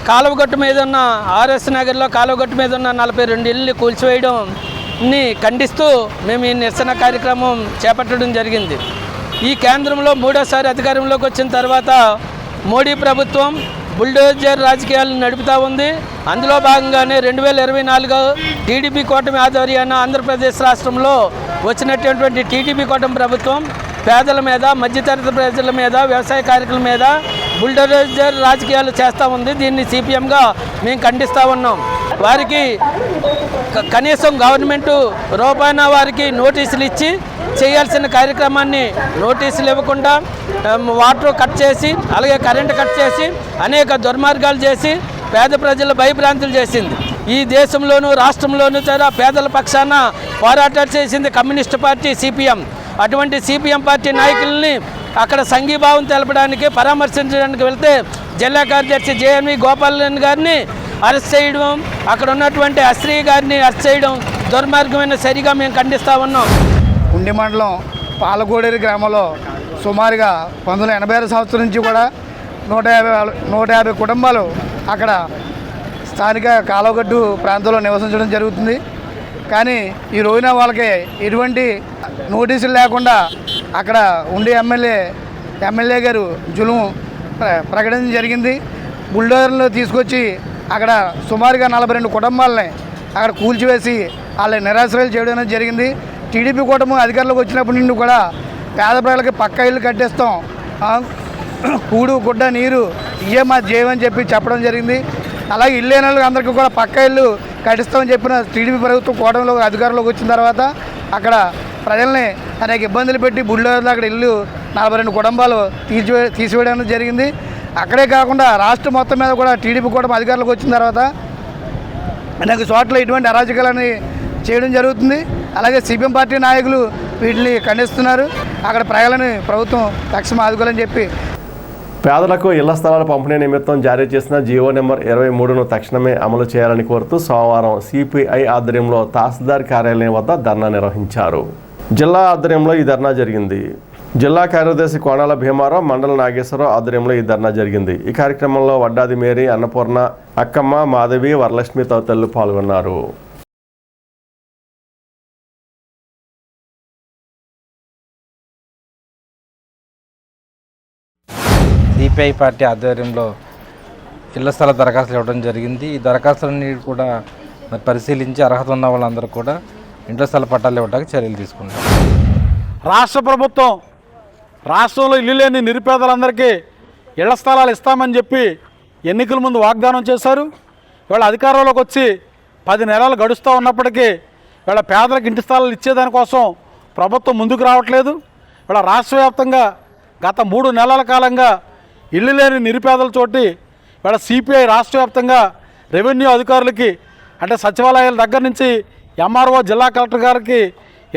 కాలువగట్టు మీద ఉన్న ఆర్ఎస్ నగర్లో కాలువగట్టు మీద ఉన్న 42 ఇళ్ళు కూల్చివేయడంని ఖండిస్తూ మేము ఈ నిరసన కార్యక్రమం చేపట్టడం జరిగింది. ఈ కేంద్రంలో మూడోసారి అధికారంలోకి వచ్చిన తర్వాత మోడీ ప్రభుత్వం బుల్డోజర్ రాజకీయాలను నడుపుతూ ఉంది. అందులో భాగంగానే 2024 టీడీపీ కూటమి ఆధ్వర్యాన ఆంధ్రప్రదేశ్ రాష్ట్రంలో వచ్చినటువంటి టీడీపీ కూటమి ప్రభుత్వం పేదల మీద, మధ్యతరగతి ప్రజల మీద, వ్యవసాయ కార్మికుల మీద బుల్డోజర్ రాజకీయాలు చేస్తూ ఉంది. దీన్ని సిపిఎంగా మేము ఖండిస్తూ ఉన్నాం. వారికి కనీసం గవర్నమెంటు రూపాయన వారికి నోటీసులు ఇచ్చి చేయాల్సిన కార్యక్రమాన్ని నోటీసులు ఇవ్వకుండా వాటర్ కట్ చేసి, అలాగే కరెంటు కట్ చేసి, అనేక దుర్మార్గాలు చేసి పేద ప్రజలు భయభ్రాంతులు చేసింది. ఈ దేశంలోనూ రాష్ట్రంలోనూ చాలా పేదల పక్షాన పోరాటాలు చేసింది కమ్యూనిస్టు పార్టీ సిపిఎం. అటువంటి సిపిఎం పార్టీ నాయకుల్ని అక్కడ సంఘీభావం తెలపడానికి, పరామర్శించడానికి వెళ్తే జిల్లా కార్యదర్శి జేఎన్వి గోపాలన్ గారిని అరెస్ట్ చేయడం, అక్కడ ఉన్నటువంటి అశ్రీ గారిని అరెస్ట్ చేయడం దుర్మార్గమైన చర్యగా మేము ఖండిస్తూ ఉన్నాం. ఉండి మండలం పాలకోడేరు గ్రామంలో సుమారుగా 1986 సంవత్సరం నుంచి కూడా 150 కుటుంబాలు అక్కడ స్థానిక కాలువగట్టు ప్రాంతంలో నివసించడం జరుగుతుంది. కానీ ఈ రోజున వాళ్ళకి ఎటువంటి నోటీసులు లేకుండా అక్కడ ఉండే ఎమ్మెల్యే గారు జులుం ప్రకటించడం జరిగింది. బుల్డోజర్లు తీసుకొచ్చి అక్కడ సుమారుగా 42 కుటుంబాలని అక్కడ కూల్చివేసి వాళ్ళని నిరాశ్రయాలు చేయడం జరిగింది. టీడీపీ కూటమి అధికారంలోకి వచ్చినప్పటి నుండి కూడా పేద ప్రజలకి పక్క ఇల్లు కట్టేస్తాం, కూడు గుడ్డ నీరు ఇవే మా జయమని చెప్పి చెప్పడం జరిగింది. అలాగే ఇల్లు లేని వాళ్ళకి అందరికీ కూడా పక్క ఇల్లు కట్టిస్తామని చెప్పిన టీడీపీ ప్రభుత్వం కూటమిలో అధికారంలోకి వచ్చిన తర్వాత అక్కడ ప్రజల్ని అనేక ఇబ్బందులు పెట్టి బుల్డోజర్లు అక్కడ ఇల్లు 42 కుటుంబాలు తీసివేయడం జరిగింది. అక్కడే కాకుండా రాష్ట్రం మొత్తం మీద కూడా టీడీపీ కూటమి అధికారంలోకి వచ్చిన తర్వాత అనేక చోట్ల ఇటువంటి అరాజకాలని చేయడం జరుగుతుంది. అలాగే సిపిఎం పార్టీ నాయకులు వీటిని ఖండిస్తున్నారు. అక్కడ ప్రజలను ప్రభుత్వం తక్షణం ఆదుకోవాలని చెప్పి పేదలకు ఇళ్ల స్థలాల పంపిణీ నిమిత్తం జారీ చేసిన జీవో నెంబర్ 23ను తక్షణమే అమలు చేయాలని కోరుతూ సోమవారం సిపిఐ ఆధ్వర్యంలో తహసీల్దార్ కార్యాలయం వద్ద ధర్నా నిర్వహించారు. జిల్లా ఆధ్వర్యంలో ఈ ధర్నా జరిగింది. జిల్లా కార్యదర్శి కోణాల భీమారావు, మండల నాగేశ్వరరావు ఆధ్వర్యంలో ఈ ధర్నా జరిగింది. ఈ కార్యక్రమంలో వడ్డాది మేరీ, అన్నపూర్ణ, అక్కమ్మ, మాధవి, వరలక్ష్మి తదితరులు పాల్గొన్నారు. సిపిఐ పార్టీ ఆధ్వర్యంలో ఇళ్ల స్థల దరఖాస్తులు ఇవ్వడం జరిగింది. ఈ దరఖాస్తులన్నీ కూడా పరిశీలించి అర్హత ఉన్న వాళ్ళందరూ కూడా ఇండ్ల స్థల పట్టాలు ఇవ్వడానికి చర్యలు తీసుకుంటారు. రాష్ట్ర ప్రభుత్వం రాష్ట్రంలో ఇల్లు లేని నిరుపేదలందరికీ ఇళ్ల స్థలాలు ఇస్తామని చెప్పి ఎన్నికల ముందు వాగ్దానం చేశారు. ఇవాళ అధికారంలోకి వచ్చి 10 నెలలు గడుస్తూ ఉన్నప్పటికీ ఇవాళ పేదలకు ఇంటి స్థలాలు ఇచ్చేదానికోసం ప్రభుత్వం ముందుకు రావట్లేదు. ఇవాళ రాష్ట్ర వ్యాప్తంగా గత 3 నెలల కాలంగా ఇల్లు లేని నిరుపేదలతోటి ఇవాళ సిపిఐ రాష్ట్ర వ్యాప్తంగా రెవెన్యూ అధికారులకి అంటే సచివాలయాల దగ్గర నుంచి ఎంఆర్ఓ, జిల్లా కలెక్టర్ గారికి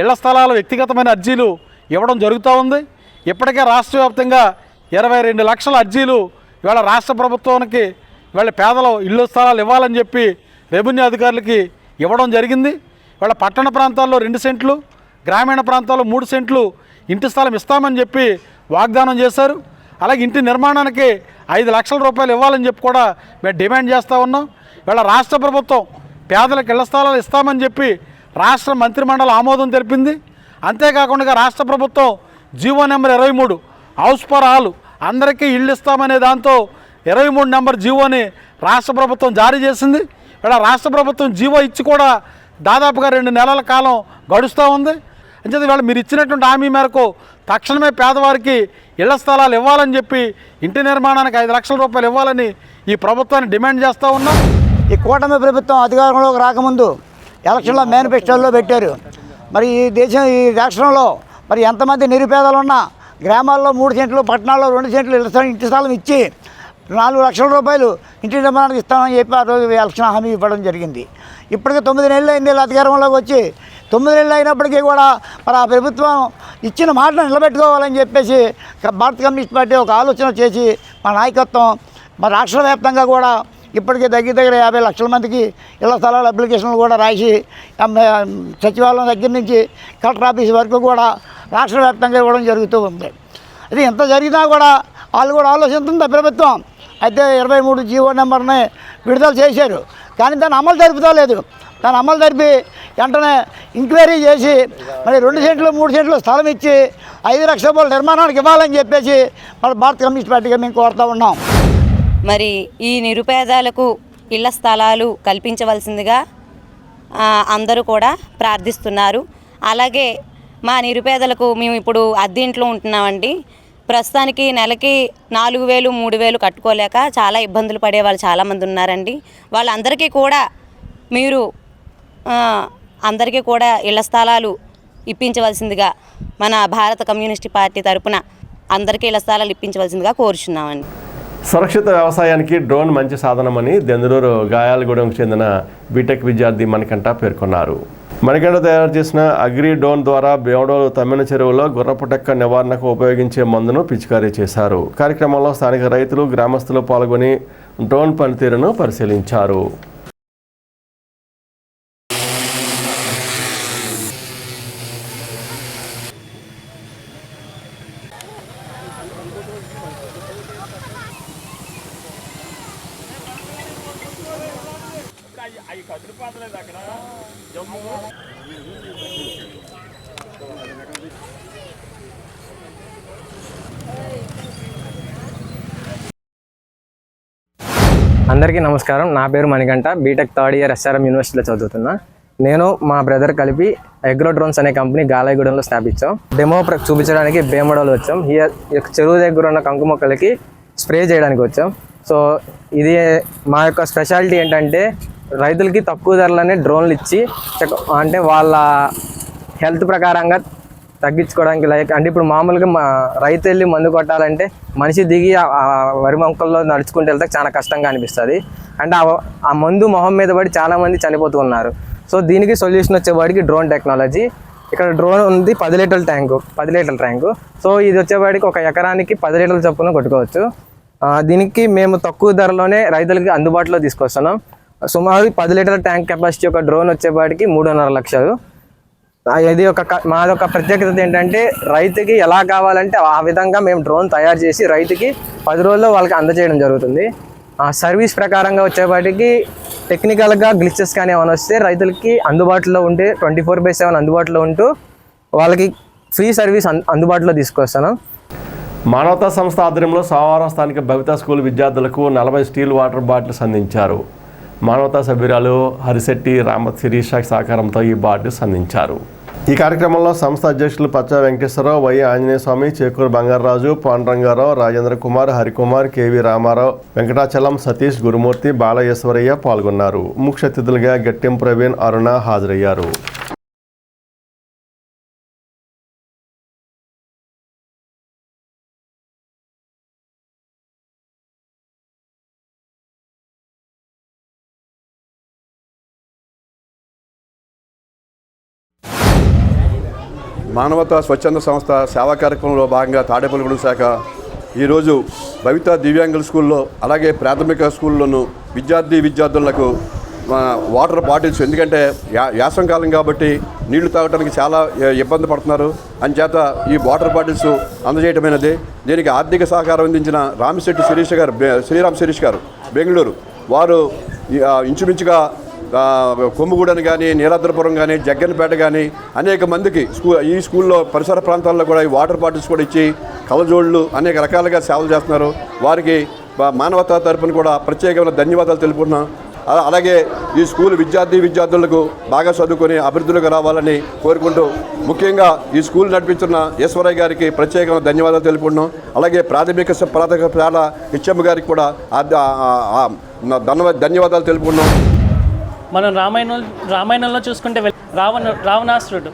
ఇళ్ల స్థలాల వ్యక్తిగతమైన అర్జీలు ఇవ్వడం జరుగుతూ ఉంది. ఇప్పటికే రాష్ట్ర వ్యాప్తంగా 22 లక్షల అర్జీలు ఇవాళ రాష్ట్ర ప్రభుత్వానికి ఇవాళ పేదలు ఇల్లు స్థలాలు ఇవ్వాలని చెప్పి రెవెన్యూ అధికారులకి ఇవ్వడం జరిగింది. ఇవాళ పట్టణ ప్రాంతాల్లో 2 సెంట్లు, గ్రామీణ ప్రాంతాల్లో 3 సెంట్లు ఇంటి స్థలం ఇస్తామని చెప్పి వాగ్దానం చేశారు. అలాగే ఇంటి నిర్మాణానికి 5 లక్షల రూపాయలు ఇవ్వాలని చెప్పి కూడా మేము డిమాండ్ చేస్తూ ఉన్నాం. ఇవాళ రాష్ట్ర ప్రభుత్వం పేదలకు ఇళ్ల స్థలాలు ఇస్తామని చెప్పి రాష్ట్ర మంత్రిమండలి ఆమోదం తెలిపింది. అంతేకాకుండా రాష్ట్ర ప్రభుత్వం GO number 23 house for all అందరికీ ఇళ్ళు ఇస్తామనే దాంతో 23 నెంబర్ జీవోని రాష్ట్ర ప్రభుత్వం జారీ చేసింది. ఇలా రాష్ట్ర ప్రభుత్వం జీవో ఇచ్చి కూడా దాదాపుగా 2 నెలల కాలం గడుస్తూ ఉంది. అంచేది ఇవాళ మీరు ఇచ్చినటువంటి హామీ మేరకు తక్షణమే పేదవారికి ఇళ్ల స్థలాలు ఇవ్వాలని చెప్పి ఇంటి నిర్మాణానికి 5 లక్షల రూపాయలు ఇవ్వాలని ఈ ప్రభుత్వాన్ని డిమాండ్ చేస్తూ ఉన్నాం. ఈ కూటమి ప్రభుత్వం అధికారంలోకి రాకముందు ఎలక్షన్లో మేనిఫెస్టోల్లో పెట్టారు. మరి ఈ రాష్ట్రంలో మరి ఎంతమంది నిరుపేదలు ఉన్నా గ్రామాల్లో 3 సెంట్లు, పట్టణాల్లో 2 సెంట్లు ఇంటి స్థలం ఇచ్చి 4 లక్షల రూపాయలు ఇంటి నిర్మాణానికి ఇస్తామని చెప్పి ఆ రోజు ఎలక్షన్ హామీ ఇవ్వడం జరిగింది. ఇప్పటికే 9 నెలలు అయింది అధికారంలోకి వచ్చి. 9 నెలలు అయినప్పటికీ కూడా మరి ఆ ప్రభుత్వం ఇచ్చిన మాటను నిలబెట్టుకోవాలని చెప్పేసి భారత కమ్యూనిస్ట్ పార్టీ ఒక ఆలోచన చేసి మా నాయకత్వం మరి రాష్ట్ర వ్యాప్తంగా కూడా ఇప్పటికే దగ్గర 50 లక్షల మందికి ఇళ్ల స్థలాల అప్లికేషన్లు కూడా రాసి సచివాలయం దగ్గర నుంచి కలెక్టర్ ఆఫీస్ వరకు కూడా రాష్ట్ర వ్యాప్తంగా ఇవ్వడం జరుగుతూ ఉంది. అది ఎంత జరిగినా కూడా వాళ్ళు కూడా ఆలోచిస్తుంది ప్రభుత్వం. అయితే 23 జీవో నెంబర్ని విడుదల చేశారు, కానీ దాన్ని అమలు జరుపుతలేదు. దాన్ని అమలు జరిపి వెంటనే ఎంక్వైరీ చేసి మరి 2 సెంట్లు 3 సెంట్లు స్థలం ఇచ్చి 5 లక్షల రూపాయల నిర్మాణానికి ఇవ్వాలని చెప్పేసి మరి భారత కమ్యూనిస్ట్ పార్టీగా మేము కోరుతూ ఉన్నాం. మరి ఈ నిరుపేదలకు ఇళ్ల స్థలాలు కల్పించవలసిందిగా అందరూ కూడా ప్రార్థిస్తున్నారు. అలాగే మా నిరుపేదలకు మేము ఇప్పుడు అద్దెంట్లో ఉంటున్నామండి. ప్రస్తుతానికి నెలకి 4,000 3,000 కట్టుకోలేక చాలా ఇబ్బందులు పడే వాళ్ళు చాలామంది ఉన్నారండి. వాళ్ళందరికీ కూడా మీరు అందరికీ కూడా ఇళ్ల స్థలాలు ఇప్పించవలసిందిగా మన భారత కమ్యూనిస్ట్ పార్టీ తరపున అందరికీ ఇళ్ల స్థలాలు ఇప్పించవలసిందిగా కోరుచున్నామండి. సురక్షిత వ్యవసాయానికి డ్రోన్ మంచి సాధనమని దెందులూరు గాయాలగూడెంకు చెందిన బీటెక్ విద్యార్థి మణికంఠ పేర్కొన్నారు. మణికంఠ తయారు చేసిన అగ్రి డ్రోన్ ద్వారా బేవడోలు తమ్మిన చెరువులో గుర్రపుటెక్క నివారణకు ఉపయోగించే మందును పిచికారీ చేశారు. కార్యక్రమంలో స్థానిక రైతులు, గ్రామస్తులు పాల్గొని డ్రోన్ పనితీరును పరిశీలించారు. అందరికీ నమస్కారం. నా పేరు Manikanta, B Tech third year SRM యూనివర్సిటీలో చదువుతున్నా. నేను మా బ్రదర్ కలిపి అగ్రో డ్రోన్స్ అనే కంపెనీ గాలాయగూడెంలో స్థాపించాం. డెమో చూపించడానికి బేమడోలు వచ్చాం. చెరువు దగ్గర ఉన్న కంకు మొక్కలకి స్ప్రే చేయడానికి వచ్చాం. సో ఇది మా యొక్క స్పెషాలిటీ ఏంటంటే రైతులకి తక్కువ ధరలోనే డ్రోన్లు ఇచ్చి అంటే వాళ్ళ హెల్త్ ప్రకారంగా తగ్గించుకోవడానికి అంటే ఇప్పుడు మామూలుగా మా రైతు వెళ్ళి మందు కొట్టాలంటే మనిషి దిగి వరి మొక్కల్లో నడుచుకుంటూ వెళ్తే చాలా కష్టంగా అనిపిస్తుంది. అంటే ఆ మందు మొహం మీద పడి చాలామంది చనిపోతూ ఉన్నారు. సో దీనికి సొల్యూషన్ వచ్చేవాడికి డ్రోన్ టెక్నాలజీ. ఇక్కడ డ్రోన్ ఉంది 10 లీటర్ల ట్యాంకు. సో ఇది వచ్చేవాడికి ఒక ఎకరానికి 10 లీటర్ల చొప్పున కొట్టుకోవచ్చు. దీనికి మేము తక్కువ ధరలోనే రైతులకి అందుబాటులో తీసుకొస్తున్నాం. సుమారు 10 లీటర్ల ట్యాంక్ కెపాసిటీ ఒక డ్రోన్ వచ్చేవాడికి 3.5 లక్షలు. మాదొక ప్రత్యేకత ఏంటంటే రైతుకి ఎలా కావాలంటే ఆ విధంగా మేము డ్రోన్ తయారు చేసి రైతుకి 10 రోజుల్లో వాళ్ళకి అందజేయడం జరుగుతుంది. ఆ సర్వీస్ ప్రకారంగా వచ్చేపాటికి టెక్నికల్గా గ్లిచెస్ కానీ ఏమైనా వస్తే రైతులకి అందుబాటులో ఉంటే 24/7 అందుబాటులో ఉంటూ వాళ్ళకి ఫ్రీ సర్వీస్ అందుబాటులో తీసుకొస్తాను. మానవతా సంస్థ ఆధ్వర్యంలో సోమవారం స్థానిక భవితా స్కూల్ విద్యార్థులకు 40 స్టీల్ వాటర్ బాటిల్స్ అందించారు. మానవతా సభ్యురాలు హరిశెట్టి రామత్ శిరీష సహకారంతో ఈ బాటిల్స్ అందించారు. ఈ కార్యక్రమంలో సంస్థ అధ్యక్షులు పచ్చా వెంకటేశ్వరరావు, వై ఆంజనేయ స్వామి, చేకూరు బంగారరాజు, పాండురంగారావు, రాజేంద్ర కుమార్, హరికుమార్, కేవి రామారావు, వెంకటాచలం, సతీష్, గురుమూర్తి, బాలయేశ్వరయ్య పాల్గొన్నారు. ముఖ్య అతిథులుగా గట్టెం ప్రవీణ్, అరుణ హాజరయ్యారు. మానవతా స్వచ్ఛంద సంస్థ సేవా కార్యక్రమంలో భాగంగా తాడేపల్లిగూడెం శాఖ ఈరోజు భవితా దివ్యాంగుల స్కూల్లో అలాగే ప్రాథమిక స్కూల్లోనూ విద్యార్థులకు వాటర్ బాటిల్స్, ఎందుకంటే యాసంకాలం కాబట్టి నీళ్లు తాగడానికి చాలా ఇబ్బంది పడుతున్నారు. అంచేత ఈ వాటర్ బాటిల్స్ అందజేయటమైనది. దీనికి ఆర్థిక సహకారం అందించిన రామిశెట్టి శ్రీరామ్ శిరీష్ గారు బెంగళూరు, వారు ఇంచుమించుగా కొమ్ముగూడని కానీ, నీలాద్రపురం కానీ, జగ్గన్నపేట కానీ అనేక మందికి ఈ స్కూల్లో పరిసర ప్రాంతాల్లో కూడా ఈ వాటర్ బాటిల్స్ కూడా ఇచ్చి కలజోళ్ళు అనేక రకాలుగా సేవలు చేస్తున్నారు. వారికి మానవతా తరపున కూడా ప్రత్యేకమైన ధన్యవాదాలు తెలుపుతున్నాం. అలాగే ఈ స్కూల్ విద్యార్థులకు బాగా చదువుకొని అభివృద్ధిలోకి రావాలని కోరుకుంటూ ముఖ్యంగా ఈ స్కూల్ నడిపించిన ఈశ్వరయ్య గారికి ప్రత్యేకమైన ధన్యవాదాలు తెలుపుకుంటున్నాం. అలాగే ప్రాథమిక పాఠశాల హెచ్ఎం గారికి కూడా ధన్యవాదాలు తెలుపుకుంటున్నాం. మనం రామాయణంలో చూసుకుంటే రావణాసురుడు,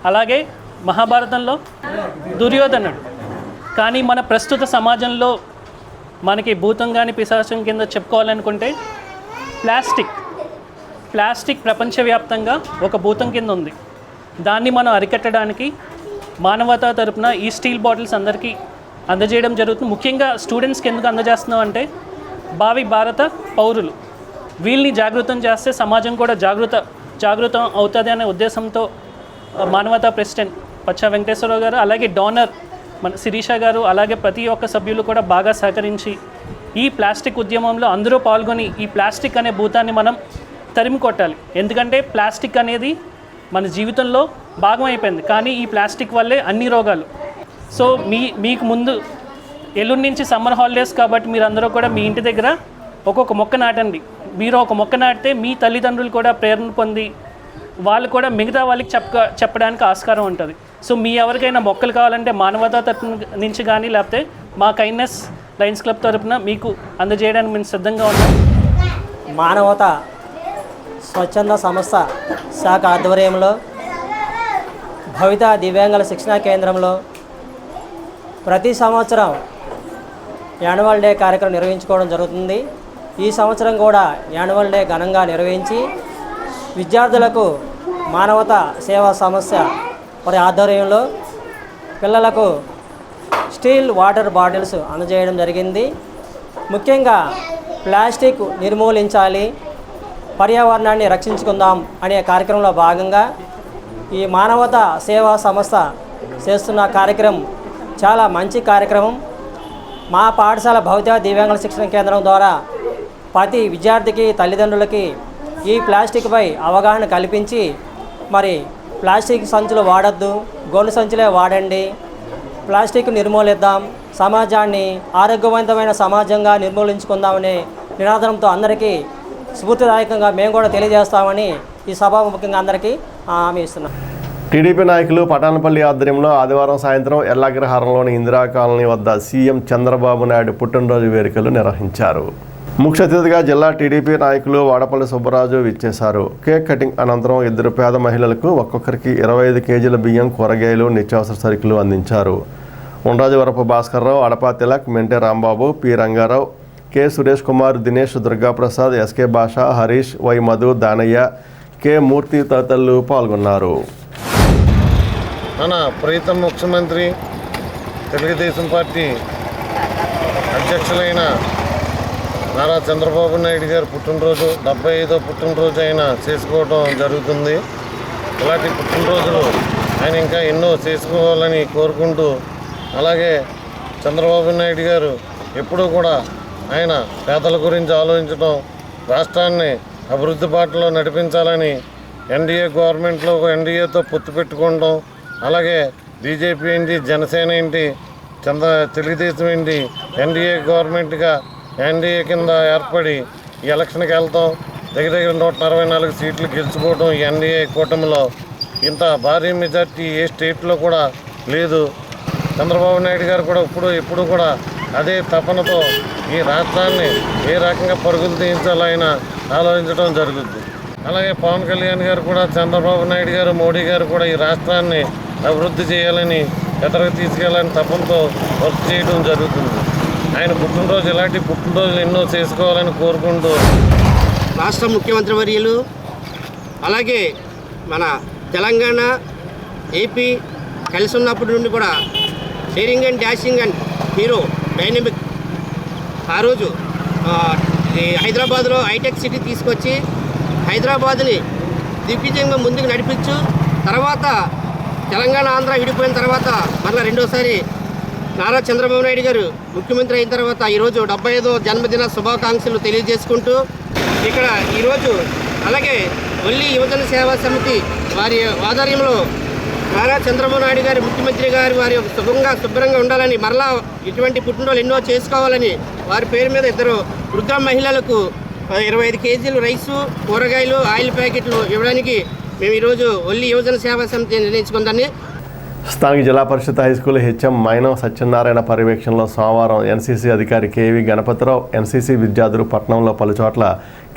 అలాగే మహాభారతంలో దుర్యోధనుడు. కానీ మన ప్రస్తుత సమాజంలో మనకి భూతం కానీ పిశాచం కింద చెప్పుకోవాలనుకుంటే ప్లాస్టిక్ ప్రపంచవ్యాప్తంగా ఒక భూతం కింద ఉంది. దాన్ని మనం అరికట్టడానికి మానవతా తరపున ఈ స్టీల్ బాటిల్స్ అందరికీ అందజేయడం జరుగుతుంది. ముఖ్యంగా స్టూడెంట్స్కి ఎందుకు అందజేస్తున్నాం అంటే భావి భారత పౌరులు, వీళ్ళని జాగృతం చేస్తే సమాజం కూడా జాగృతం అవుతుంది అనే ఉద్దేశంతో మానవతా ప్రెసిడెంట్ పచ్చా వెంకటేశ్వరరావు గారు, అలాగే డోనర్ మన శిరీష గారు, అలాగే ప్రతి ఒక్క సభ్యులు కూడా బాగా సహకరించి ఈ ప్లాస్టిక్ ఉద్యమంలో అందరూ పాల్గొని ఈ ప్లాస్టిక్ అనే భూతాన్ని మనం తరిమి కొట్టాలి. ఎందుకంటే ప్లాస్టిక్ అనేది మన జీవితంలో భాగం అయిపోయింది. కానీ ఈ ప్లాస్టిక్ వల్లే అన్ని రోగాలు. సో మీకు ముందు ఎల్లుండి నుంచి సమ్మర్ హాలిడేస్ కాబట్టి మీరందరూ కూడా మీ ఇంటి దగ్గర ఒక్కొక్క మొక్క నాటండి. మీరు ఒక మొక్క నాటితే మీ తల్లిదండ్రులు కూడా ప్రేరణ పొంది వాళ్ళు కూడా మిగతా వాళ్ళకి చెప్పడానికి ఆస్కారం ఉంటుంది. సో మీ ఎవరికైనా మొక్కలు కావాలంటే మానవతా తరపు నుంచి కానీ లేకపోతే మా కైండ్నెస్ లయన్స్ క్లబ్ తరపున మీకు అందజేయడానికి మేము సిద్ధంగా ఉన్నాం. మానవతా స్వచ్ఛంద సంస్థ శాఖ ఆధ్వర్యంలో భవితా దివ్యాంగుల శిక్షణా కేంద్రంలో ప్రతి సంవత్సరం యాన్యువల్ డే కార్యక్రమం నిర్వహించుకోవడం జరుగుతుంది. ఈ సంవత్సరం కూడా యాన్యువల్ డే ఘనంగా నిర్వహించి విద్యార్థులకు మానవతా సేవా సమస్య వారి ఆధ్వర్యంలో పిల్లలకు స్టీల్ వాటర్ బాటిల్స్ అందజేయడం జరిగింది. ముఖ్యంగా ప్లాస్టిక్ నిర్మూలించాలి, పర్యావరణాన్ని రక్షించుకుందాం అనే కార్యక్రమంలో భాగంగా ఈ మానవతా సేవా సంస్థ చేస్తున్న కార్యక్రమం చాలా మంచి కార్యక్రమం. మా పాఠశాల భవితా దివ్యాంగుల శిక్షణ కేంద్రం ద్వారా ప్రతి విద్యార్థికి తల్లిదండ్రులకి ఈ ప్లాస్టిక్పై అవగాహన కల్పించి మరి ప్లాస్టిక్ సంచులు వాడద్దు, గోను సంచులే వాడండి, ప్లాస్టిక్ నిర్మూలిద్దాం, సమాజాన్ని ఆరోగ్యవంతమైన సమాజంగా నిర్మూలించుకుందామనే నినాదంతో అందరికీ స్ఫూర్తిదాయకంగా మేము కూడా తెలియజేస్తామని ఈ సభాముఖంగా అందరికీ హామీ ఇస్తున్నాం. టీడీపీ నాయకులు పటాన్పల్లి ఆధ్వర్యంలో ఆదివారం సాయంత్రం ఎల్లాగ్రహారంలోని ఇందిరా కాలనీ వద్ద సీఎం చంద్రబాబు నాయుడు పుట్టినరోజు వేడుకలు నిర్వహించారు. ముఖ్య అతిథిగా జిల్లా టీడీపీ నాయకులు వాడపల్లి సుబ్బరాజు విచ్చేశారు. కేక్ కటింగ్ అనంతరం 2 పేద మహిళలకు ఒక్కొక్కరికి 25 కేజీల బియ్యం, కూరగాయలు, నిత్యావసర సరుకులు అందించారు. Undrajavarapu Bhaskarrao, Adapa Tilak, Mente Rambabu, P Rangarao, K Suresh Kumar, Dinesh, Durgaprasad, SK Basha, Harish, Y Madhu, Danaiah, K Murthy తదితరులు పాల్గొన్నారు. మన ప్రీతం ముఖ్యమంత్రి తెలుగుదేశం పార్టీ అధ్యక్షులైన నారా చంద్రబాబు నాయుడు గారి పుట్టినరోజు 75వ పుట్టినరోజు అయినా చేసుకోవడం జరుగుతుంది. ఇలాంటి పుట్టినరోజులు ఆయన ఇంకా ఎన్నో చేసుకోవాలని కోరుకుంటూ, అలాగే చంద్రబాబు నాయుడు గారు ఎప్పుడూ కూడా ఆయన పేదల గురించి ఆలోచించడం, రాష్ట్రాన్ని అభివృద్ధి బాటలో నడిపించాలని ఎన్డీఏ గవర్నమెంట్లో ఎన్డీఏతో పొత్తు పెట్టుకోవడం, అలాగే బీజేపీ ఏంటి, జనసేన ఏంటి, తెలుగుదేశం ఏంటి, ఎన్డీఏ గవర్నమెంట్గా ఎన్డీఏ కింద ఏర్పడి ఈ ఎలక్షన్కి వెళ్తాం. దగ్గర 144 సీట్లు గెలుచుకోవడం ఈ ఎన్డీఏ కూటమిలో ఇంత భారీ మెజార్టీ ఏ స్టేట్లో కూడా లేదు. చంద్రబాబు నాయుడు గారు కూడా ఎప్పుడు కూడా అదే తపనతో ఈ రాష్ట్రాన్ని ఏ రకంగా పరుగులు తీయించాలో ఆయన ఆలోచించడం జరుగుతుంది. అలాగే పవన్ కళ్యాణ్ గారు కూడా, చంద్రబాబు నాయుడు గారు, మోడీ గారు కూడా ఈ రాష్ట్రాన్ని అభివృద్ధి చేయాలని, ఎదరికి తీసుకెళ్లాలని తపనతో వర్క్ చేయడం జరుగుతుంది. ఆయన పుట్టినరోజు ఇలాంటి పుట్టినరోజులు ఎన్నో చేసుకోవాలని కోరుకుంటూ, రాష్ట్ర ముఖ్యమంత్రి వర్యులు అలాగే మన తెలంగాణ ఏపీ కలిసి ఉన్నప్పటి నుండి కూడా sharing and dashing and hero dynamic ఆ రోజు హైదరాబాద్లో హైటెక్ సిటీ తీసుకొచ్చి హైదరాబాద్ని దిగ్విజయంగా ముందుకు నడిపించు, తర్వాత తెలంగాణ ఆంధ్ర విడిపోయిన తర్వాత మళ్ళీ రెండోసారి నారా చంద్రబాబు నాయుడు గారు ముఖ్యమంత్రి అయిన తర్వాత ఈరోజు 75వ జన్మదిన శుభాకాంక్షలు తెలియజేసుకుంటూ, ఇక్కడ ఈరోజు అలాగే ఒల్లి యువజన సేవా సమితి వారి ఆధ్వర్యంలో నారా చంద్రబాబు నాయుడు గారు ముఖ్యమంత్రి గారు వారి శుభ్రంగా ఉండాలని, మరలా ఇటువంటి పుట్టినరోజులు ఎన్నో చేసుకోవాలని వారి పేరు మీద 2 వృద్ధ మహిళలకు 25 కేజీలు రైసు, కూరగాయలు, ఆయిల్ ప్యాకెట్లు ఇవ్వడానికి మేము ఈరోజు ఒల్లి యువజన సేవా సమితి నిర్ణయించుకుందాన్ని. స్థానిక జిల్లా పరిషత్ హైస్కూల్ హెచ్ఎం మైనవ సత్యనారాయణ పర్యవేక్షణలో సోమవారం ఎన్సీసీ అధికారి కేవీ గణపతిరావు, ఎన్సీసీ విద్యార్థులు పట్టణంలో పలుచోట్ల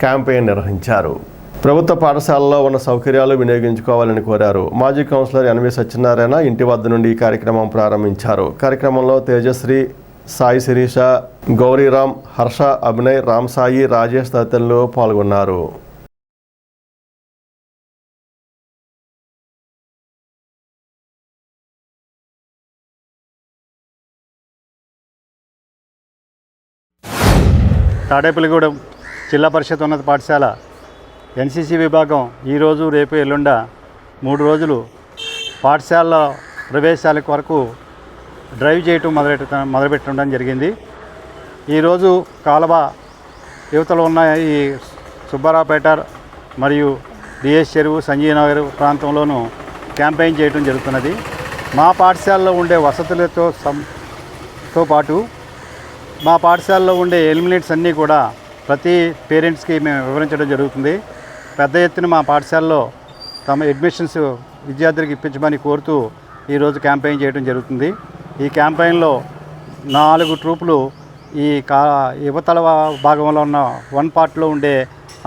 క్యాంపెయిన్ నిర్వహించారు. ప్రభుత్వ పాఠశాలలో ఉన్న సౌకర్యాలు వినియోగించుకోవాలని కోరారు. మాజీ కౌన్సిలర్ ఎన్వి సత్యనారాయణ ఇంటి వద్ద నుండి ఈ కార్యక్రమం ప్రారంభించారు. కార్యక్రమంలో తేజశ్రీ, సాయి శిరీష, గౌరీరామ్, హర్ష, అభినయ్, రామ్ సాయి, రాజేష్ తదితరులు పాల్గొన్నారు. తాడేపల్లిగూడెం జిల్లా పరిషత్ ఉన్నత పాఠశాల ఎన్సీసీ విభాగం ఈరోజు, రేపు, ఎల్లుండ 3 రోజులు పాఠశాల ప్రవేశాల కొరకు డ్రైవ్ చేయటం మొదలుపెట్టడం జరిగింది. ఈరోజు కాలువ యువతలో ఉన్న ఈ సుబ్బారావుపేట మరియు డిఎస్ చెరువు, సంజయ్ నగర్ ప్రాంతంలోనూ క్యాంపెయిన్ చేయడం జరుగుతున్నది. మా పాఠశాలలో ఉండే వసతులతో పాటు మా పాఠశాలలో ఉండే ఎలిమినేట్స్ అన్నీ కూడా ప్రతి పేరెంట్స్కి మేము వివరించడం జరుగుతుంది. పెద్ద ఎత్తున మా పాఠశాలలో తమ అడ్మిషన్స్ విద్యార్థులకు ఇప్పించమని కోరుతూ ఈరోజు క్యాంపెయిన్ చేయడం జరుగుతుంది. ఈ క్యాంపెయిన్లో 4 ట్రూపులు ఈ యువతల భాగంలో ఉన్న 1 పార్ట్లో ఉండే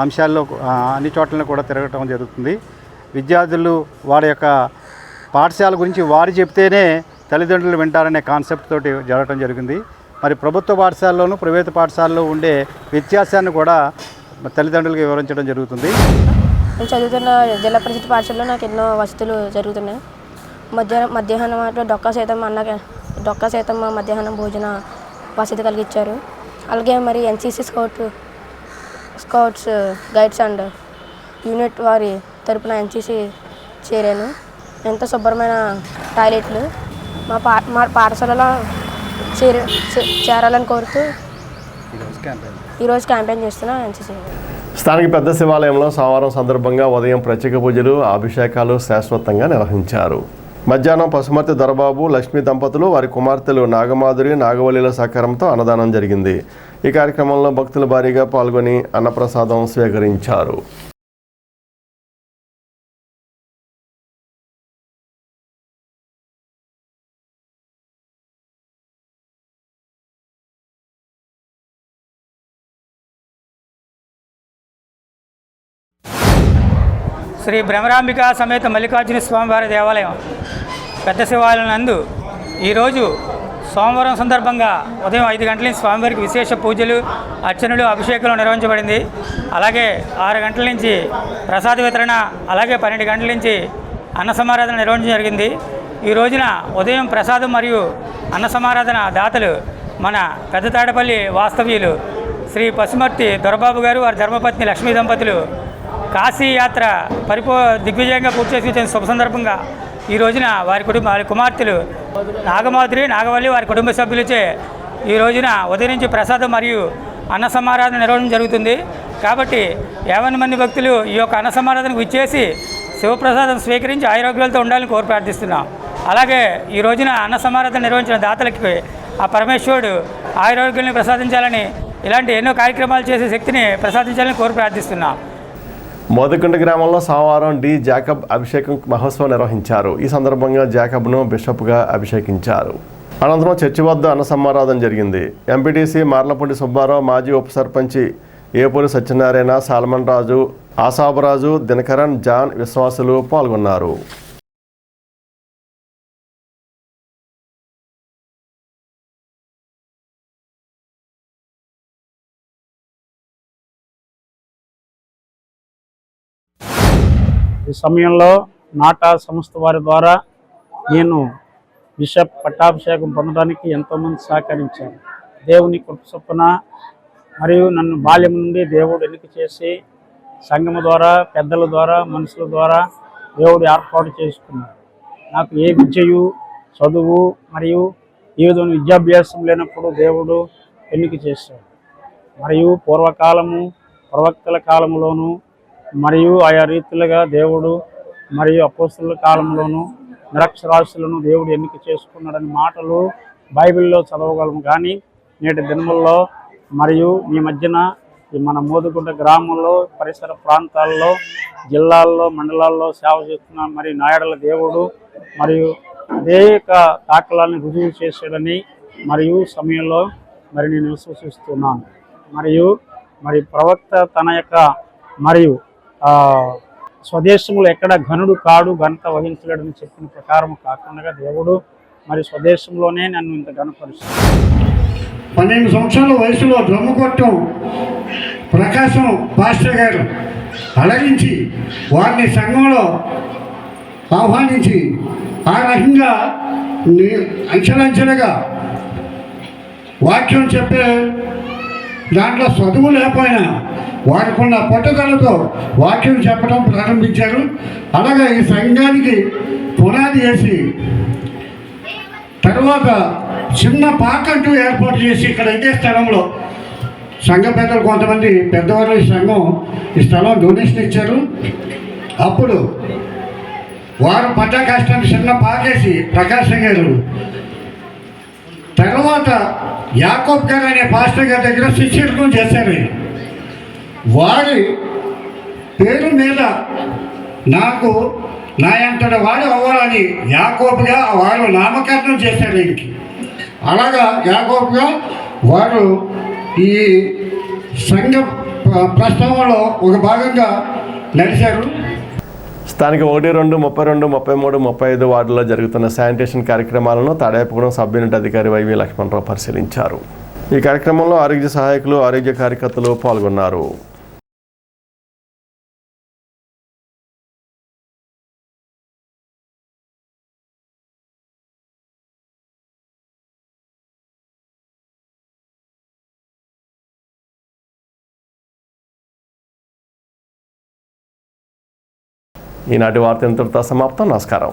అంశాల్లో అన్ని చోట్లను కూడా తిరగటం జరుగుతుంది. విద్యార్థులు వారి యొక్క పాఠశాల గురించి వారు చెప్తేనే తల్లిదండ్రులు వింటారనే కాన్సెప్ట్ తోటి జరగటం జరిగింది. మరి ప్రభుత్వ పాఠశాలలోనూ ప్రైవేటు పాఠశాలలో ఉండే వ్యత్యాసాన్ని కూడా తల్లిదండ్రులకు వివరించడం జరుగుతుంది. నేను చదువుతున్న జిల్లా పరిషత్ పాఠశాలలో నాకు ఎన్నో వసతులు జరుగుతున్నాయి. మధ్యాహ్నం డొక్కా సైతమ్మ మధ్యాహ్నం భోజన వసతి కలిగించారు. అలాగే మరి NCC scouts guides and unit వారి తరపున ఎన్సీసీ చేరాను. ఎంతో శుభ్రమైన టాయిలెట్లు మా పాఠశాలలో చేరాలని కోరుతూ ఈరోజు క్యాంపెయిన్ చేస్తున్నా ఎన్సీసీ. స్థానిక పెద్ద శివాలయంలో సోమవారం సందర్భంగా ఉదయం ప్రత్యేక పూజలు, అభిషేకాలు శాశ్వతంగా నిర్వహించారు. మధ్యాహ్నం పశుమర్తి దొరబాబు, లక్ష్మీ దంపతులు, వారి కుమార్తెలు నాగమాధురి, నాగవల్లిల సహకారంతో అన్నదానం జరిగింది. ఈ కార్యక్రమంలో భక్తులు భారీగా పాల్గొని అన్నప్రసాదం స్వీకరించారు. శ్రీ భ్రమరాంబిక సమేత మల్లికార్జున స్వామివారి దేవాలయం పెద్ద శివాలయం నందు ఈరోజు సోమవారం సందర్భంగా ఉదయం 5 గంటల నుంచి స్వామివారికి విశేష పూజలు, అర్చనలు, అభిషేకాలు నిర్వహించబడింది. అలాగే 6 గంటల నుంచి ప్రసాద వితరణ, అలాగే 12 గంటల నుంచి అన్న సమారాధన నిర్వహించడం జరిగింది. ఈ రోజున ఉదయం ప్రసాదం మరియు అన్న సమారాధన దాతలు మన పెద్ద తాడపల్లి వాస్తవ్యులు శ్రీ పశుమర్తి దొరబాబు గారు, వారి ధర్మపత్ని లక్ష్మీ దంపతులు కాశీ యాత్ర దిగ్విజయంగా పూర్తి చేసి వచ్చిన శుభ సందర్భంగా ఈ రోజున వారి కుమార్తెలు నాగమాధురి నాగవల్లి వారి కుటుంబ సభ్యులచే ఈ రోజున ఉదయం నుంచి ప్రసాదం మరియు అన్న సమారాధన నిర్వహణ జరుగుతుంది. కాబట్టి 50 మంది భక్తులు ఈ యొక్క అన్న సమారాధనకు విచ్చేసి శివప్రసాదం స్వీకరించి ఆరోగ్యాలతో ఉండాలని కోరి ప్రార్థిస్తున్నాం. అలాగే ఈ రోజున అన్న సమారాధన నిర్వహించిన దాతలకి ఆ పరమేశ్వరుడు ఆరోగ్యాన్ని ప్రసాదించాలని, ఇలాంటి ఎన్నో కార్యక్రమాలు చేసే శక్తిని ప్రసాదించాలని కోరి ప్రార్థిస్తున్నాం. మోదకుంట గ్రామంలో సోమవారం డి జాకబ్ అభిషేకం మహోత్సవం నిర్వహించారు. ఈ సందర్భంగా జాకబ్ను బిషప్గా అభిషేకించారు. అనంతరం చర్చి వద్ద అన్న సమారాధన జరిగింది. ఎంపీటీసీ మార్లపూడి సుబ్బారావు, మాజీ ఉప సర్పంచి ఏపూరి సత్యనారాయణ, సాల్మన్ రాజు, ఆసాబరాజు, దినకరన్, జాన్, విశ్వాసులు పాల్గొన్నారు. ఈ సమయంలో నాటా సంస్థ వారి ద్వారా నేను బిషప్ పట్టాభిషేకం పొందడానికి ఎంతోమంది సహకరించారు. దేవుని కృప చొప్పున మరియు నన్ను బాల్యం నుండి దేవుడు ఎన్నిక చేసి సంఘము ద్వారా, పెద్దల ద్వారా, మనుషుల ద్వారా దేవుడు ఏర్పాటు చేసుకున్నాడు. నాకు ఏ విద్యయు, చదువు మరియు ఈ విధమైన విద్యాభ్యాసం లేనప్పుడు దేవుడు ఎన్నిక చేశాడు. మరియు పూర్వకాలము ప్రవక్తల కాలంలోనూ మరియు ఆయా రీతిలుగా దేవుడు మరియు అపోస్తలుల కాలంలోనూ నిరక్షరాస్యులను దేవుడు ఎన్నిక చేసుకున్నాడని మాటలు బైబిల్లో చదవగలము. కానీ నేటి దినముల్లో మరియు మీ మధ్యన ఈ మన మోదుగుంట గ్రామంలో, పరిసర ప్రాంతాల్లో, జిల్లాల్లో, మండలాల్లో సేవ చేస్తున్న మరి నాయడల దేవుడు మరియు అనేక తాకలాన్ని రుజువు చేశాడని మరియు సమయంలో మరి నేను విశ్వసిస్తున్నాను. మరి ప్రవక్త తన యొక్క మరియు స్వదేశంలో ఎక్కడ ఘనుడు కాడు, ఘనత వహించలేడని చెప్పిన ప్రకారం కాకుండా దేవుడు మరి స్వదేశంలోనే నన్ను ఇంత ఘనపరుస్తాడు. 12 సంవత్సరాల వయసులో డ్రమ్ము కొట్టం ప్రకాశం పాస్టర్ గారు అలరించి వారిని సంఘంలో ఆహ్వానించి ఆ రకంగా అంచెలంచెలుగా వాక్యం చెప్పే దాంట్లో చదువు లేకపోయినా వారికున్న పట్టుదలతో వాక్యం చెప్పడం ప్రారంభించారు. అలాగే ఈ సంఘానికి పునాది వేసి తర్వాత చిన్న పాకంటూ ఏర్పాటు చేసి ఇక్కడ ఇదే స్థలంలో సంఘ పెద్దలు కొంతమంది పెద్దవారు ఈ సంఘం ఈ స్థలం డొనేషన్ ఇచ్చారు. అప్పుడు వారు పడ్డ కష్టాన్ని చిన్న పాకేసి ప్రకాశం గారు తర్వాత యాకోబ్ గారు అనే పాస్టర్ గారి దగ్గర శిష్యత్వం చేశారు. వారి పేరు మీద నాకు నా అంతటి వాడు అవ్వాలని యాకోబుగా వారు నామకరణం చేశారు ఇంటికి. అలాగా యాకోబుగా వారు ఈ సంఘ ప్రస్తావనలో ఒక భాగంగా నడిచారు. స్థానిక 1, 2, 32, 33, 35 వార్డుల్లో జరుగుతున్న శానిటేషన్ కార్యక్రమాలను తాడేపగూడెం సబ్ యూనిట్ అధికారి వైవి లక్ష్మణరావు పరిశీలించారు. ఈ కార్యక్రమంలో ఆరోగ్య సహాయకులు, ఆరోగ్య కార్యకర్తలు పాల్గొన్నారు. ఈనాటి వార్త ఇంతటితో సమాప్తం. నమస్కారం.